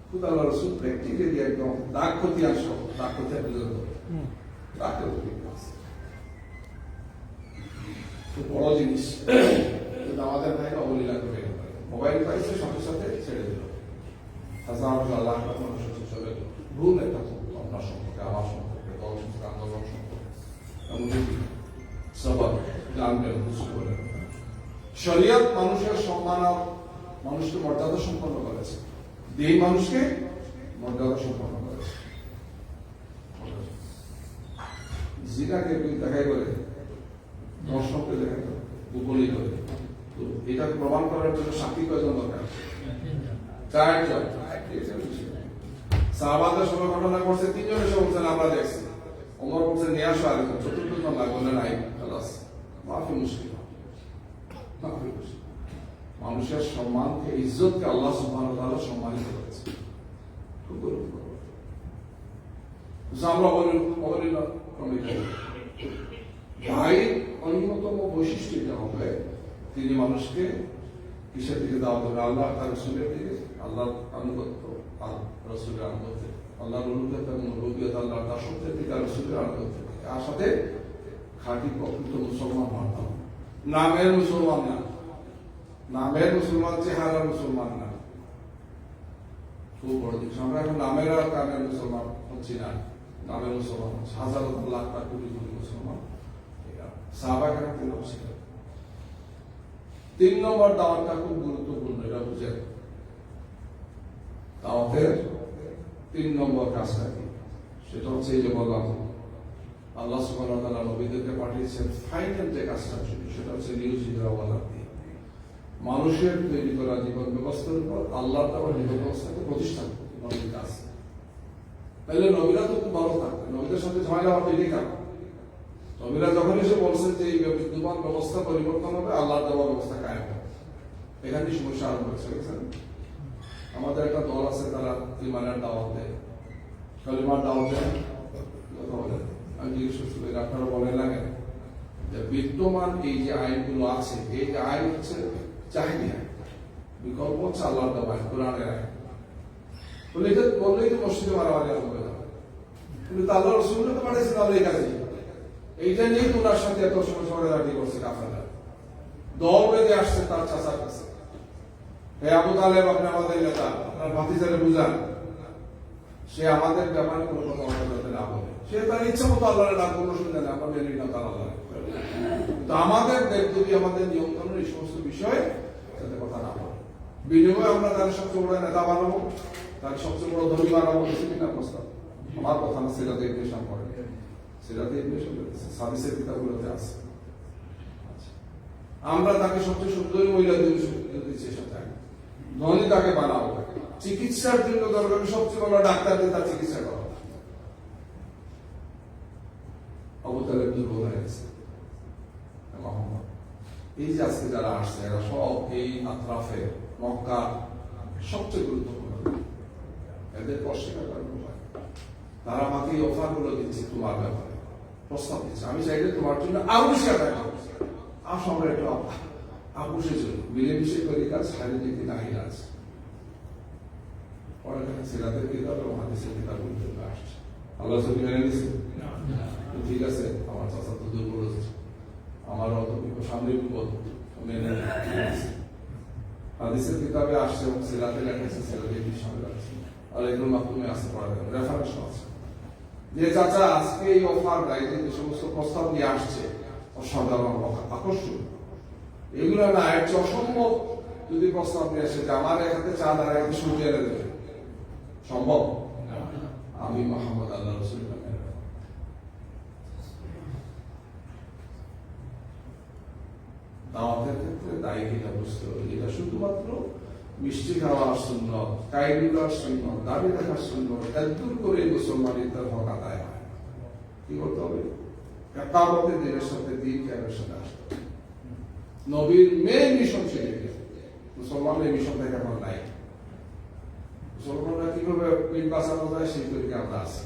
খুদ আল্লাহ রাসূল প্র্যাকটিক্যালি একদম দাগ ক্ষতি আসো দাগ ক্ষতি দাগ ক্ষতি বড় জিনিস আমাদের ভাই অবলীলা করে মোবাইল পাইছে সাথে সাথে ছেড়ে দিল হাজার লাখ লাখ মানুষের চলে ভুল একটা আপনার সম্পর্কে আমার সম্পর্কে দল সম্পর্কে আন্দোলন সম্পর্কে এমনকি সবার জানবেন বুঝতে পারে শরীয়ত মানুষের সম্মান আর মানুষকে মর্যাদা সম্পন্ন করেছে, দিন মানুষকে মর্যাদা সম্পন্ন করেছে। জিনাকে দেখাই করে দর্শককে দেখাই করে উপলই করে, তো এটা প্রমাণ করার জন্য সাক্ষী কয়জন দরকার? চারজন। সাহাবাদের সময় ঘটনা করছে, তিনজন এসে বলছেন আমরা দেখছি, ওমর বলছেন নিয়ে আসো আরেকজন, চতুর্থজন লাগবে না, নাই খালাস, মাফি মুশকিল, মাফি মুশকিল। মানুষের সম্মানকে, ইজ্জতকে আল্লাহ সুবহানাহু ওয়া তাআলা সম্মানিত করেছে, খুব গুরুত্বপূর্ণ। আমরা বলি না ভাই অন্যতম বৈশিষ্ট্য এটা হবে তিনি মানুষকে কিসের দিকে দাওয়াত দেবেন? আল্লাহ তার রসুলের দিকে, আল্লাহর আনুগত্য আর রসুলের আনুগত্যে, আল্লাহর অনুগত এবং রবিয়ত, আল্লাহর দাসত্বের দিকে আর রসুলের আনুগত্যের দিকে। আর সাথে খাঁটি প্রকৃত মুসলমান হওয়া, নামের মুসলমান না, নামের মুসলমান, চেহারার মুসলমান না। খুব বড় জিনিস। আমরা এখন নামের আর কামের মুসলমান হচ্ছি না, নামের মুসলমান হচ্ছে হাজার লাখ লাখ কোটি কোটি মুসলমান। সাহাবা কেন কেন ছিল? 3 নম্বর দাওয়াতটা খুব গুরুত্বপূর্ণ, এটা বুঝেন। দাওয়াতের 3 নম্বর কাজটা কি? সেটা হচ্ছে এই যে বললাম, আল্লাহ সুবহানাহু ওয়া তাআলা নবীদেরকে পাঠিয়েছেন ফাইনাল যে কাজটা ছিল, সেটা হচ্ছে লিউজিরাওয়ালা দিয়ে মানুষের তৈরি করা জীবন ব্যবস্থার উপর আল্লাহর দেওয়া জীবন ব্যবস্থাকে প্রতিষ্ঠা করতে নবীর কাজ। তাহলে নবীরা তো খুব ভালো থাকবে, নবীদের সাথে ঝামেলা হবে এটাই কারণ। নবীরা যখন এসে বলছেন যে এই বিদ্যমান ব্যবস্থা পরিবর্তন হবে, আল্লাহর দেওয়া ব্যবস্থা কায়েম হবে, এখানে সমস্যা আরম্ভ হয়েছে। আমাদের একটা দল আছে, তারা ইমানের দাওয়াত দেয়, কালিমার দাওয়াত দেয়, কথা বলেন। আমি জিজ্ঞেস করছি আপনারা বলেন না কেন যে বিদ্যমান এই যে আইনগুলো আছে, এই যে আইন হচ্ছে চাহিদা আইন, বিকল্প হচ্ছে আল্লাহর দেওয়া আইন, কোরআনের আইন। বলে এটা বললেই তো মসজিদে মারামারি আরম্ভ হয়ে যাবে, কিন্তু আল্লাহ রসুলকে তো পাঠিয়েছে তাহলে এই কাজে। এইটা নিয়েই তোনার সাথে এত ঝগড়াঝাটি করছে কাফেররা, দল বেঁধে আসছে তার চাচার কাছে। হে আবু তালেব, আপনি আমাদের নেতা, আপনার ভাতিজারে বুঝান, সে আমাদের ব্যাপারে কোনো কথা যাতে না বলে। সে তার ইচ্ছা মতো আল্লাহরের নাম কোনো শুনতে না, আমরা মেনে নিলাম তার আল্লাহ। তো আমাদের দেবদেবী, আমাদের নিয়ন্ত্রণের এই সমস্ত বিষয়ে যাতে কথা না বলে, বিনিময়ে আমরা তার সবচেয়ে বড় নেতা বানাবো, তার সবচেয়ে বড় ধনী বানাবো, কিনা প্রস্তাব। আমার কথা না, সেটা দেখবে সামনে, সেটা দেখবে সার্ভিসের কিতাবগুলোতে আছে। আমরা তাকে সবচেয়ে সুন্দরী মহিলা দিচ্ছি, সেটা ধনী তাকে বানাবো, চিকিৎসার জন্য দরকার সবচেয়ে বড় ডাক্তার দিয়ে তার চিকিৎসা করা। অবতারের দুর্বল হয়ে গেছে। এই যে আজকে যারা আসছে, এরা সব এই আত্রাফে মক্কা সবচেয়ে গুরুত্বপূর্ণ, এদের অস্বীকার করার উপায়। তারা আমাকে এই অফার গুলো দিচ্ছে, তোমার ব্যাপারে প্রস্তাব দিচ্ছে, আমি চাইলে তোমার জন্য আরো বেশি আদায় করবো। আসো আমরা একটু আপুষে চলি, মিলেমিশে করি কাজ, হারিয়ে দিকে নাহি আছে। পরে দেখা সিরাতের কিতাব এবং হাদিসের কিতাব চলে আসছে। আল্লাহ সবই মেনে নিচ্ছে, ঠিক আছে, আমার চাচা তো দুর্বল হচ্ছে, আমার অত সামনে বিপদ মেনে নিচ্ছে। হাদিসের কিতাবে আসছে এবং সিরাতে লেখা আছে, সিরাতে সামনে রাখছে, আর এগুলোর মাধ্যমে আসতে পারা যাবে, রেফারেন্স আছে। যে চাচা আজকে এই অফার দেয়, যে সমস্ত প্রস্তাব নিয়ে আসছে, অসাধারণ আকর্ষণ, এগুলো না এর চেয়ে অসম্ভব যদি প্রস্তাব নিয়ে আসে যে আমার এক হাতে চাঁদ আর এক হাতে সূর্য এনে দেবে, সম্ভব? আমি মোহাম্মদ আল্লাহ রসুল দাওয়াতের ক্ষেত্রে দায়ী এটা বুঝতে হবে, এটা শুধুমাত্র মিষ্টি খাওয়ার শূন্য, কাইগুলার শূন্য, দাবি দেখার শূন্য, এদূর করে মুসলমানের তার হক আদায় হয়। কি করতে হবে? কাবাতের দিনের সাথে দিন ক্যামের সাথে আসতে হবে। নবীর মেন মিশন ছিল, মুসলমানের মিশন থেকে এখন নাই। মুসলমানরা কিভাবে পিঠ বাঁচানো যায় সেই তরিকে আমরা আছি।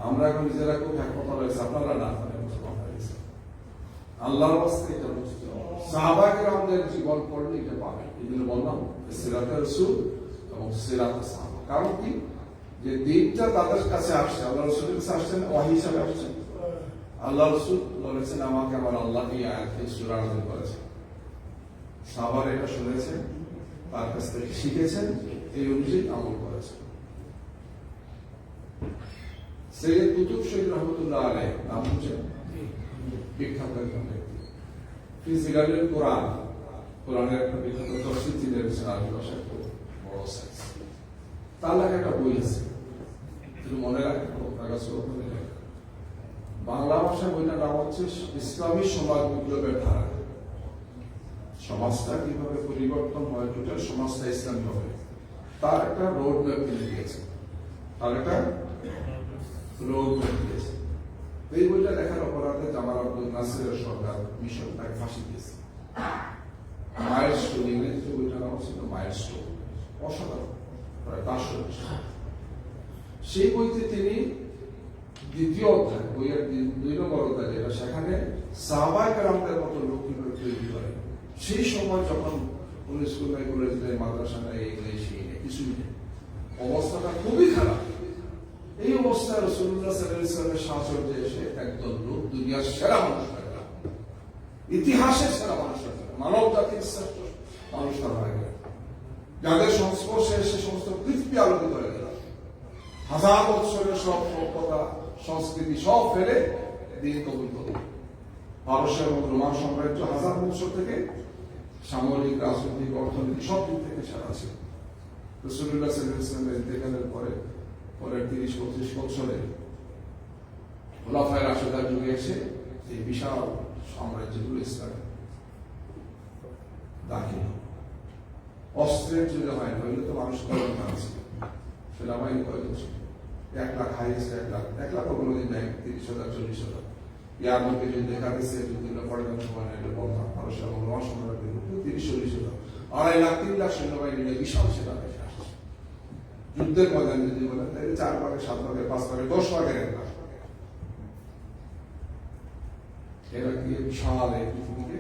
আমরা এখন নিজেরা খুব একমত রয়েছে, আপনারা না, মুসলমান হয়েছে। আল্লাহর রাস্তায় এটা বুঝতে হবে। সাহাবায়ে কেরামদের জীবন পড়লে এটা পাবেন। এই জন্য বললাম সিরাতে রাসূল এবং সিরাতে সাহাবা। কারণ কি, যে দিনটা তাদের কাছে আসছে, আল্লাহ রাসূলের কাছে আসছেন, ওহী হিসাবে আসছেন। আল্লাহ রাসূল বলেছেন, আমাকে আমার আল্লাহ এই আয়াতে সূরা নাযিল করেছেন। সাহাবারা এটা শুনেছেন, তার কাছ থেকে শিখেছেন, এই অনুযায়ী আমল করেছেন। সৈয়দ কুতুব শহীদ রহমতুল্লাহ আলাইহ নাম শুনছেন? বিখ্যাত একজন ব্যক্তি। তিনি সিরাজুল কোরআন, কোরআনের একটা বিখ্যাত তফসির তিনি লিখেছেন আরবি ভাষায়, খুব বড় সাইজ। তার লেখা একটা বই আছে, একটু মনে রাখেন, কাগজ কলমে লেখা। বাংলা ভাষায় বইটার নাম হচ্ছে ইসলামী সমাজ বিপ্লবের ধারা। সমাজটা কিভাবে পরিবর্তন হয়, টোটাল সমাজটা ইসলামী হবে, তার একটা রোড ম্যাপ তিনি দিয়েছেন। তার একটা রোড ম্যাপ দিয়েছে। এই বইটা লেখার অপরাধে জামাল আব্দুল নাসিরের সরকার মিশন তাকে ফাঁসি দিয়েছে। মায়ের স্টোন, ইংরেজিতে বইটার নাম ছিল মায়ের স্টোন, অসাধারণ, প্রায় 500 পৃষ্ঠা। সেই বইতে তিনি দ্বিতীয় অধ্যায়, বইয়ের 2 নম্বর অধ্যায় যেটা, সেখানে সাহাবায়ে কেরামদের মতো লোক কিভাবে তৈরি করে, সেই সময় যখন কোন স্কুল নাই, কলেজ নেই, মাদ্রাসা নেই, এই নেই, সেই নেই, কিছুই নেই, অবস্থাটা খুবই খারাপ। এই অবস্থায় রাসূলুল্লাহ সাল্লাল্লাহু আলাইহি ওয়াসাল্লামের সাহচর্যে এসে একদল লোক দুনিয়ার সেরা মানুষ হয়ে গেল, ইতিহাসের সেরা মানুষ হয়ে গেল, মানব জাতির শ্রেষ্ঠ মানুষরা হয়ে গেল, যাদের সংস্পর্শে এসে সমস্ত পৃথিবী আলোকিত হয়ে গেল। হাজার বছরের সব সভ্যতা সংস্কৃতি সব ফেলে দিন কবুল করল। পারস্য এবং রোমান সাম্রাজ্য হাজার বছর থেকে সামরিক, রাজনৈতিক, অর্থনৈতিক সব দিক থেকে সেরা ছিল। রাসূলুল্লাহ সাল্লাল্লাহু আলাইহি ওয়াসাল্লামের ইন্তেকালের পরের 30-35 বছরে খোলাফায়ে রাশিদার যুগে এসে এই বিশাল সাম্রাজ্যগুলো ইসলামে দাখিল। অস্ত্রের যুগে হয় না, হইলে তো মানুষ কয়জন আছে, সেনাবাহিনী কয়জন ছিল? 1 লাখ, হাইয়েস্ট 1 লাখ কোনোদিন নাই, 30,000 40,000। ইয়ার মধ্যে যদি দেখা গেছে যুদ্ধ পড়ানোর সময় না, এটা বলতাম পারস্য এবং রোমান সাম্রাজ্যের 30-40,000, 2.5 লাখ 3 লাখ সৈন্যবাহিনী নিয়ে বিশাল সেনাবাহিনী আসছে। যুদ্ধের ময়দান যদি বলেন, তাই 4 ভাগে, 7 ভাগে, 5 ভাগে, 10 ভাগের 1 লাখ। এরা গিয়ে বিশাল এই পৃথিবীকে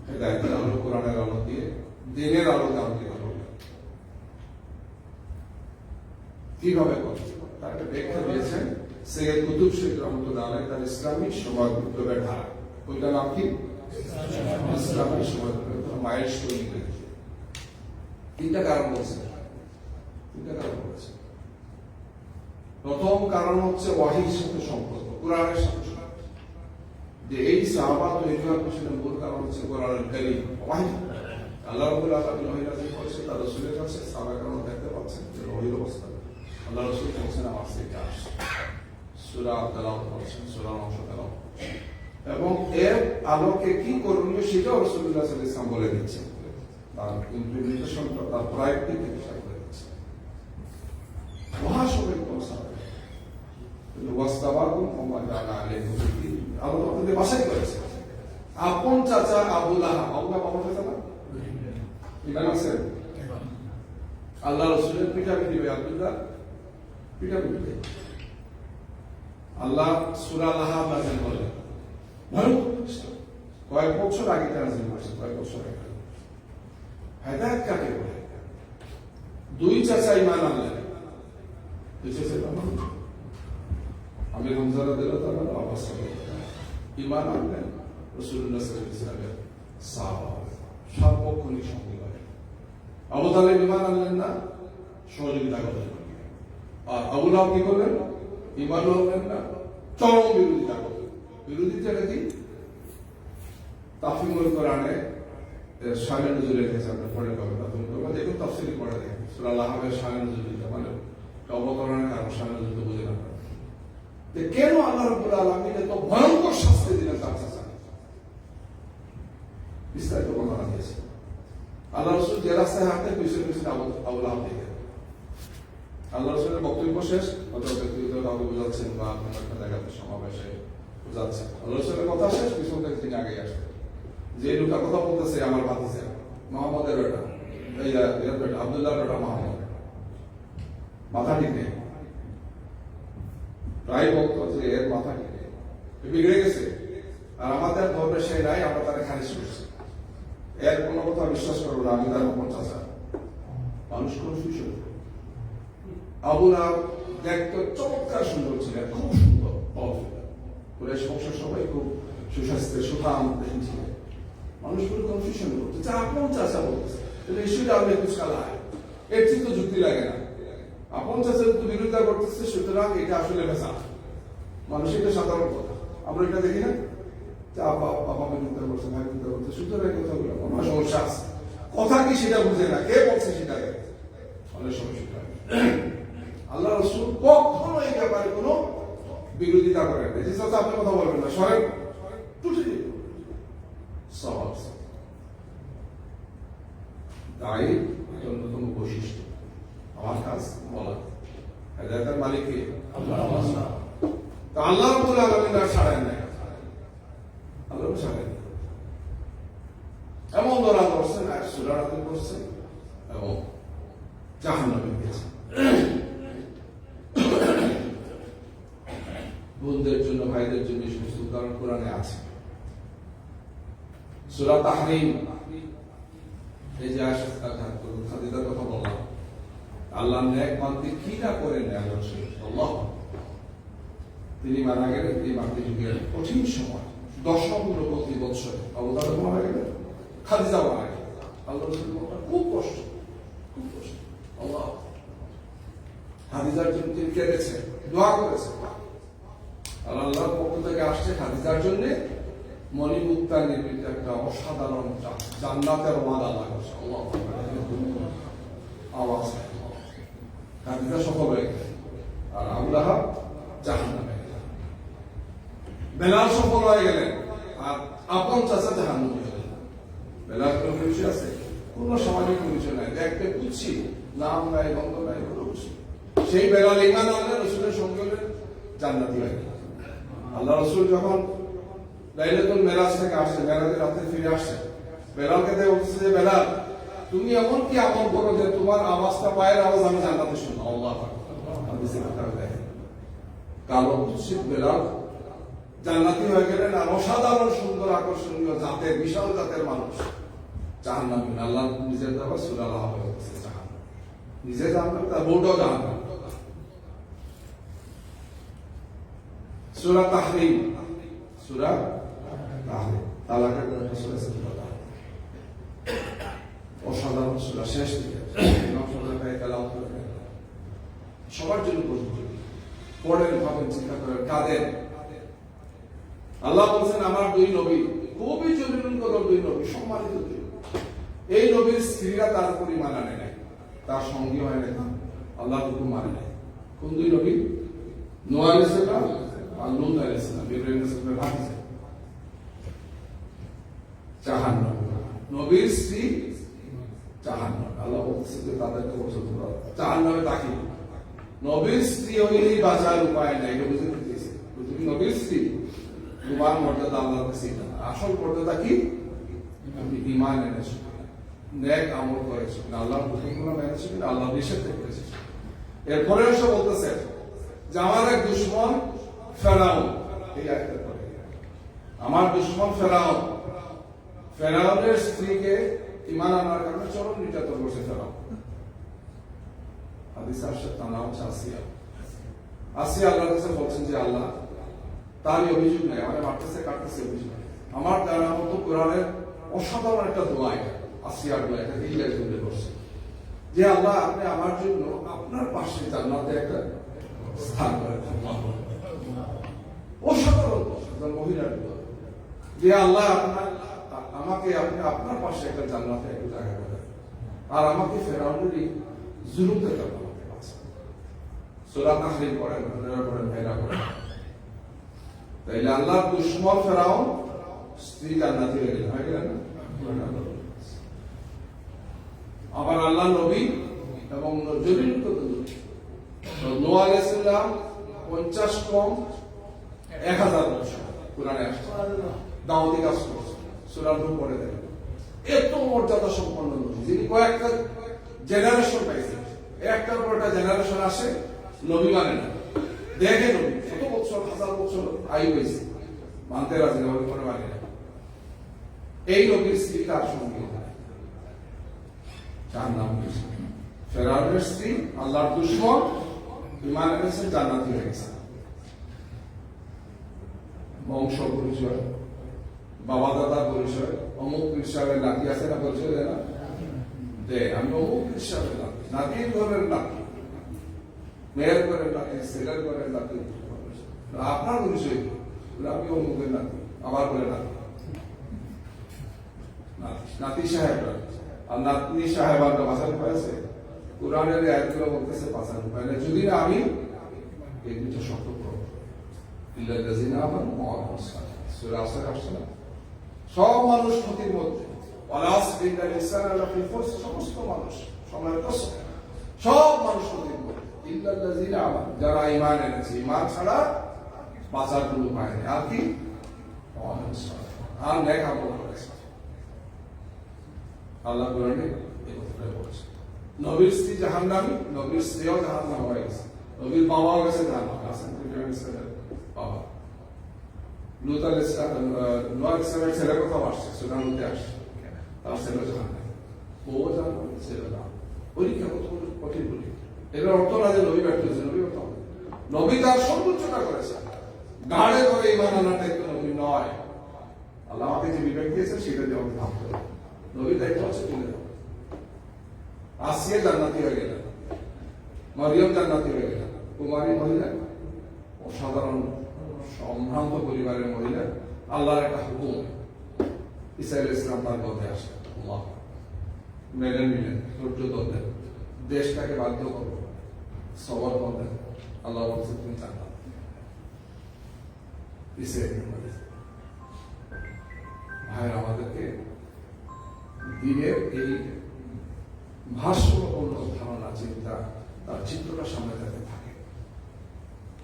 হেদায়েতের আলো, কোরআনের আলো দিয়ে, দিনের আলো দাম দিয়ে আলো কিভাবে করছে তার একটা ব্যাখ্যা দিয়েছেন সৈয়দ কুতুব শহীদ রহমতুল্লাহ আলাইহ তার ইসলামী সমাজ বিপ্লবের ধারা। ওইটার নাম কি? ইসলামী সমাজ বিপ্লবের মায়ের স্টোন। 3টা কারণ বলছে। প্রথম কারণ হচ্ছে ওয়াহির সাথে সম্পর্ক, কোরআনের সাথে সম্পর্ক। যে এই সাহাবা তৈরি হওয়ার পিছনে মূল কারণ হচ্ছে কোরআনুল কারীম, ওয়াহি। আল্লাহ রাব্বুল আলামিন ওহী নাযিল করেছেন তার রাসূলের কাছে, সাহাবায়ে কেরাম দেখতে পাচ্ছেন যে ওহীর অবস্থা। আল্লাহ রাসূল বলেছেন আমার থেকে আসে, সূরা তেলাওয়াত করছেন, সূরার অংশ তেলাওয়াত, এবং এর আলোকে কি করণীয় সেটাও রাসূলুল্লাহ সাল্লাল্লাহু আলাইহি ওয়াসাল্লাম বলে দিচ্ছেন। তার ইমপ্লিমেন্টেশনটা, তার প্রায়োরিটি থেকে সাথে বলে দিচ্ছেন। মহাসবের কথা ওয়াস্তাবাকুম ওয়া জাআলা আলাইকুম ফিদ্দীন, আল্লাহ আপনাদের বাছাই করেছে। আপন চাচা আবু লাহাব, আল্লাহ বাবা চাচা না, ইমান আছে, আল্লাহ রাসূলের পিতাপিতি ভাই আব্দুল্লাহ পিতাপিতি। আল্লাহ সূরা লাহাব নাযিল করলেন, কয়েক বছর আগে নাযিল করেছে, কয়েক বছর আগে। হেদায়েত কাকে বলে? 2 চাচা ঈমান আনলেন, 2 চাচা আমি হামজা রাদিয়াল্লাহু তাআলা আব্বাস ঈমান আনলেন, রাসূলুল্লাহ সাল্লাল্লাহু আলাইহি ওয়াসাল্লামের সাহাবা, সার্বক্ষণিক সঙ্গী হয়। আবু তালেব ঈমান আনলেন না, সহযোগিতা করলেন। আর আবু লাহাব কি করলেন? ঈমান আনলেন না, চরম বিরোধিতা করলেন। বিরোধিতাটা কি? তাফসীরুল কোরআনে শানে নজুল রেখেছে, আমরা পড়ে পাবো। তোমরা দেখুন তাফসীর পড়ে দেখুন, সূরা লাহাবের শানে নজুল, মানে অবতরণের কারণ শানে নজুল বুঝে না। কেন আল্লাহ রাব্বুল আলামিন এত ভয়ঙ্কর শাস্তি দিলেন তার চাচা? বিস্তারিত বর্ণনা দিয়েছে। আল্লাহ রাসূল যে রাস্তায় হাঁটতেন পিছনে পিছনে আবু লাহাব দেখে। আল্লাহ রাসূলের বক্তব্য শেষ, অথবা ব্যক্তিগত কাউকে বোঝাচ্ছেন বা কোনো একটা জায়গাতে সমাবেশে বোঝাচ্ছেন, আল্লাহ রাসূলের কথা শেষ, পিছন থেকে তিনি আগে আসেন। যে লোকটা কথা বলতেছে আমার ভাতিজা, মুহাম্মদের বেটা, এই বেটা আব্দুল্লাহর বেটা মুহাম্মদ, মাথা ঠিক নেই। প্রায় বলতো যে এর মাথা ঠিক নেই, বিগড়ে গেছে, আর আমাদের ধর্মের সে নাই, আমরা তারা খারিজ করছি, এর কোনো কথা বিশ্বাস করবো না, আমি তার কোন চাচা। মানুষ কনফিউশন। আবু লাহাব দেখতে চমৎকার সুন্দর ছিলেন, খুব সুন্দর, পুরো সংসার সবাই খুব সুস্বাস্থ্যের সুঠাম ছিলেন। মানুষগুলো কনফিউশন করতে, যা আপন চাচা বলতেছে, তাহলে ইস্যুটা আপনি কুচকা লাগে, এর চেয়ে তো যুক্তি লাগে না। আপন চাচার বিরোধিতা করতেছে, সুতরাং এটা আসলে ভেজাল। মানুষ এটা সাধারণ কথা, আমরা এটা দেখি না যে বাবা বিরোধিতা করছে, ভাই বিরোধিতা করছে, সুতরাং কথাগুলো আমার সমস্যা আছে। কথা কি সেটা বুঝে না, কে বলছে সেটাকে অনেক সমস্যা। আল্লাহ রাসূল কখনো এই ব্যাপারে কোনো বিরোধিতা করেন না, যে চাচা আপনি কথা বলবেন না, সরেন, টুটে সহজ। তাই অন্যতম বৈশিষ্ট্য আমার কাজ বলা, হেদায়েতের মালিক কে? আল্লাহ। তো আল্লাহ রাব্বুল আলামিন আর ছাড়েন নাই, আল্লাহ ছাড়েন। এমন ধরা করছেন, এক সূরা নাযিল করছেন এবং জাহান্নামে গেছেন। বোনদের জন্য, ভাইদের জন্য এই সমস্ত উদাহরণ কোরআনে আছে। সূরা তাহরীম, এই যে খাদিজার কথা বললাম, আল্লাহ নেক বান্দা কি না করেন আল্লাহ। তিনি মারা গেলেন এই মাতৃ যুগের কঠিন সময়, দশমগুলো প্রতি বৎসরে অবতার মারা গেলেন, খাদিজা মারা গেলেন। আল্লাহ খুব কষ্ট, খুব কষ্ট। আল্লাহ খাদিজার জন্য তিনি কেঁদেছেন, দোয়া করেছেন। আল্লাহর পক্ষ থেকে আসছে খাদিজার জন্য মণিমুক্তা নির্মিত একটা অসাধারণ জান্নাতের ওয়াদা লাগছে। আল্লাহ আওয়াজ, খাদিজা সফল হয়ে গেলেন, আর আবু লাহাব জাহান্নামে গেলেন। বেলাল সফল হয়ে গেলেন, আর আপন চাচা জাহান্নামে গেলেন। বেলাল কোনো পরিচয় আছে? কোন সামাজিক পরিচয় নাই, দেখতে বুঝছি, নাম নাই, গন্ধ নাই, কোনো কিছু। সেই বেলাল ঈমান আনলেন, রাসূলের সঙ্গে হলেন, জান্নাতি হয়ে গেলেন। আল্লাহ রাসূল যখন লাইলাতুল মেরাজ থেকে আসছে, মেরাজের রাতে ফিরে আসছে, বেলালকে দেখে বলছে যে বেলাল, তুমি এমন কি আমল করো যে তোমার আওয়াজটা, পায়ের আওয়াজ আমি জান্নাতে শুনবো। আল্লাহ কালো কুৎসিত বেলাল জান্নাতি হয়ে গেলেন, আর অসাধারণ সুন্দর আকর্ষণীয় জাতের, বিশাল জাতের মানুষ জাহান্নামী। আল্লাহ নিজের দেওয়া সূরা আল্লাহ নিজে জাহান্নাম, তার বউটাও জাহান্নাম। সূরা তাহরীম, সূরা তাহরীম, তালাকের একটা সূরা ছিল, অসাধারণ সূরা, শেষ দিকে সবার জন্য প্রযোজ্য। পড়েন, ভাবেন, চিন্তা করেন, কাঁদেন। আল্লাহ বলছেন আমার দুই নবী, খুবই জরুরি দুই নবী, সম্মানিত দুই। এই নবীর স্ত্রীরা তার উপরই মানা নেয় নাই, তার সঙ্গী হয় না, আল্লাহ হুকুম মানে নাই। কোন দুই নবী? নূহ আলাইহিস সালাম আর লূত আলাইহিস সালাম, ইব্রাহিম আলাইহিস সালামের ভাতিজা। জাহান্নাম, নবীর স্ত্রী জাহান্নাম। আল্লাহ বলছে যে তাদেরকে বলছে তোমরা জাহান্নামে দাখিল। নবীর স্ত্রী হইলেই বাঁচার উপায় নাই, এটা বুঝে দিতেছে। তুমি নবীর স্ত্রী, তোমার মর্যাদা আল্লাহর কাছে না। আসল মর্যাদা কি? তুমি ঈমান এনেছো, নেক আমল করেছো, আল্লাহর হুকুমগুলো মেনেছো, আল্লাহর নিষেধ করেছো। এরপরে এসে বলতেছে যে আমার এক দুশমন ফেরাউন, এই আয়াতের পরে আমার দুশমন ফেরাউন, ফেরাউনের স্ত্রীকে ঈমান আনার কারণে চরম নির্যাতন করছে ফেরাউন। হাদিসে আসছে, তার নাম হচ্ছে আসিয়া। আসিয়া আল্লাহর কাছে বলছেন যে আল্লাহ, তার অভিযোগ নেই, আমাকে মারতেছে, কাটতেছে, অভিযোগ আমার জানা মতো কোরআনের অসাধারণ একটা দোয়া, আসিয়ার দোয়া, এটা ইংরেজি উল্লেখ করছে যে আল্লাহ আপনি আমার জন্য আপনার পাশে জান্নাতে একটা স্থান করে দেন। অসাধারণ মহিলার দোয়া যে আল্লাহ আপনার আমাকে আপনি আপনার পাশে একটা জান্নাতে একটা জায়গা করে, আর আমাকে ফেরাউনেরই জুলুম থেকে আমাকে বাঁচান। সূরা তাহরীম পড়েন, আপনারা পড়েন, ভাইরা পড়েন। তাইলে আল্লাহর দুশমন ফেরাউন স্ত্রী জান্নাতি হয়ে গেলেন, হয়ে গেলেন না? আবার আল্লাহ নবী এবং জলিল নূহ আলাইহিস সালাম 50 কম 1000 বছর কোরআনে আসছে, দাওয়াতি কাজ করছে। সূরা নূহ পড়ে দেখেন, এত মর্যাদা সম্পন্ন নবী, যিনি কয়েকটা জেনারেশন পাইছেন। একটার পর একটা জেনারেশন আসে, নবী মানে না, দেখে নবী শত বছর, হাজার বছর আয়ু হয়েছে, মানতে রাজি না, করে মানে না। এই নবীর স্ত্রী তার সঙ্গে, তার নাম ফেরাউনের স্ত্রী, আল্লাহর দুশমন, ঈমান এনেছে, জান্নাতি হয়ে গেছে। বংশ পরিচয়, বাবা দাদার পরিচয়, অমুক সাহেবের নাতি আছে না, পরিচয় দেয় না, দে আমি অমুক সাহেবের নাতি, নাতির ঘরের নাতি, মেয়ের করেন নাতি, ছেলের করেন নাতি, আপনার পরিচয় আমি অমুকের নাতি, আবার বলে নাতি, নাতি সাহেব আর নাতনি সাহেব আর বাঁচার উপায় আছে? কোরআনের আয়াতগুলো বলতেছে বাঁচার উপায় নেই যদি না আমি এই দুটো শর্ত করব। ইল্লাল্লাযিনা আমানু ওয়া আমিলুস সালিহাত, সূরা আসর আসছে না? সব মানুষ ক্ষতির মধ্যে, সমস্ত মানুষ সব মানুষ ক্ষতির মধ্যে, ইল্লাল্লাযিনা আমানু, যারা ঈমান এনেছে, ঈমান ছাড়া বাঁচার কোনো উপায় নেই। আর কি? ওয়া আমিলুস সালিহাত, আর নেক আমল করেছে। আল্লাহ কোরআনে এই কথাটা বলেছে। নবীর স্ত্রী জাহান্নামী, নবীর স্ত্রীও জাহান্নাম হয়ে গেছে, নবীর বাবাও গেছে জাহান্নামে, আছেন বাবা। লূত আলাইহিস সালাম, নূহ আলাইহিস সালামের ছেলের কথা আসছে, সূরার মধ্যে আসছে, তার ছেলে জাহান্নামে, ও জাহান্নামে, ছেলে জাহান্নামে। পরীক্ষা কত কঠিন পরীক্ষা। এর অর্থ না যে নবী ব্যর্থ হয়েছে, নবী কথা নবী তার সর্বোচ্চটা করেছে। গাড়ে করে ঈমান আনাটা একটু নবী নয়। আল্লাহ আমাকে যে বিবেক দিয়েছে সেটা দিয়ে আমাকে ভাবতে হবে। নবীর দায়িত্ব হচ্ছে তুলে দেওয়া। আসিয়া জান্নাতি হয়ে গেলেন, মরিয়ম জান্নাতি হয়ে গেলেন, কুমারী মহিলা, অসাধারণ সম্ভ্রান্ত পরিবারের মহিলা। আল্লাহর একটা হুকুম, ঈসা আলাইহিস সালাম তার পথে আসে, আল্লাহ মেনে নিলেন, ধৈর্য ধরলেন, দেশটাকে বাধ্য করবো, সবর করলেন। আল্লাহ বলছে তুমি জান্নাত। ভাইয়ের আমাদেরকে দিনের এই ভাষ্যপূর্ণ ধারণা, চিন্তা, তার চিত্রটা সামনে যাতে থাকে,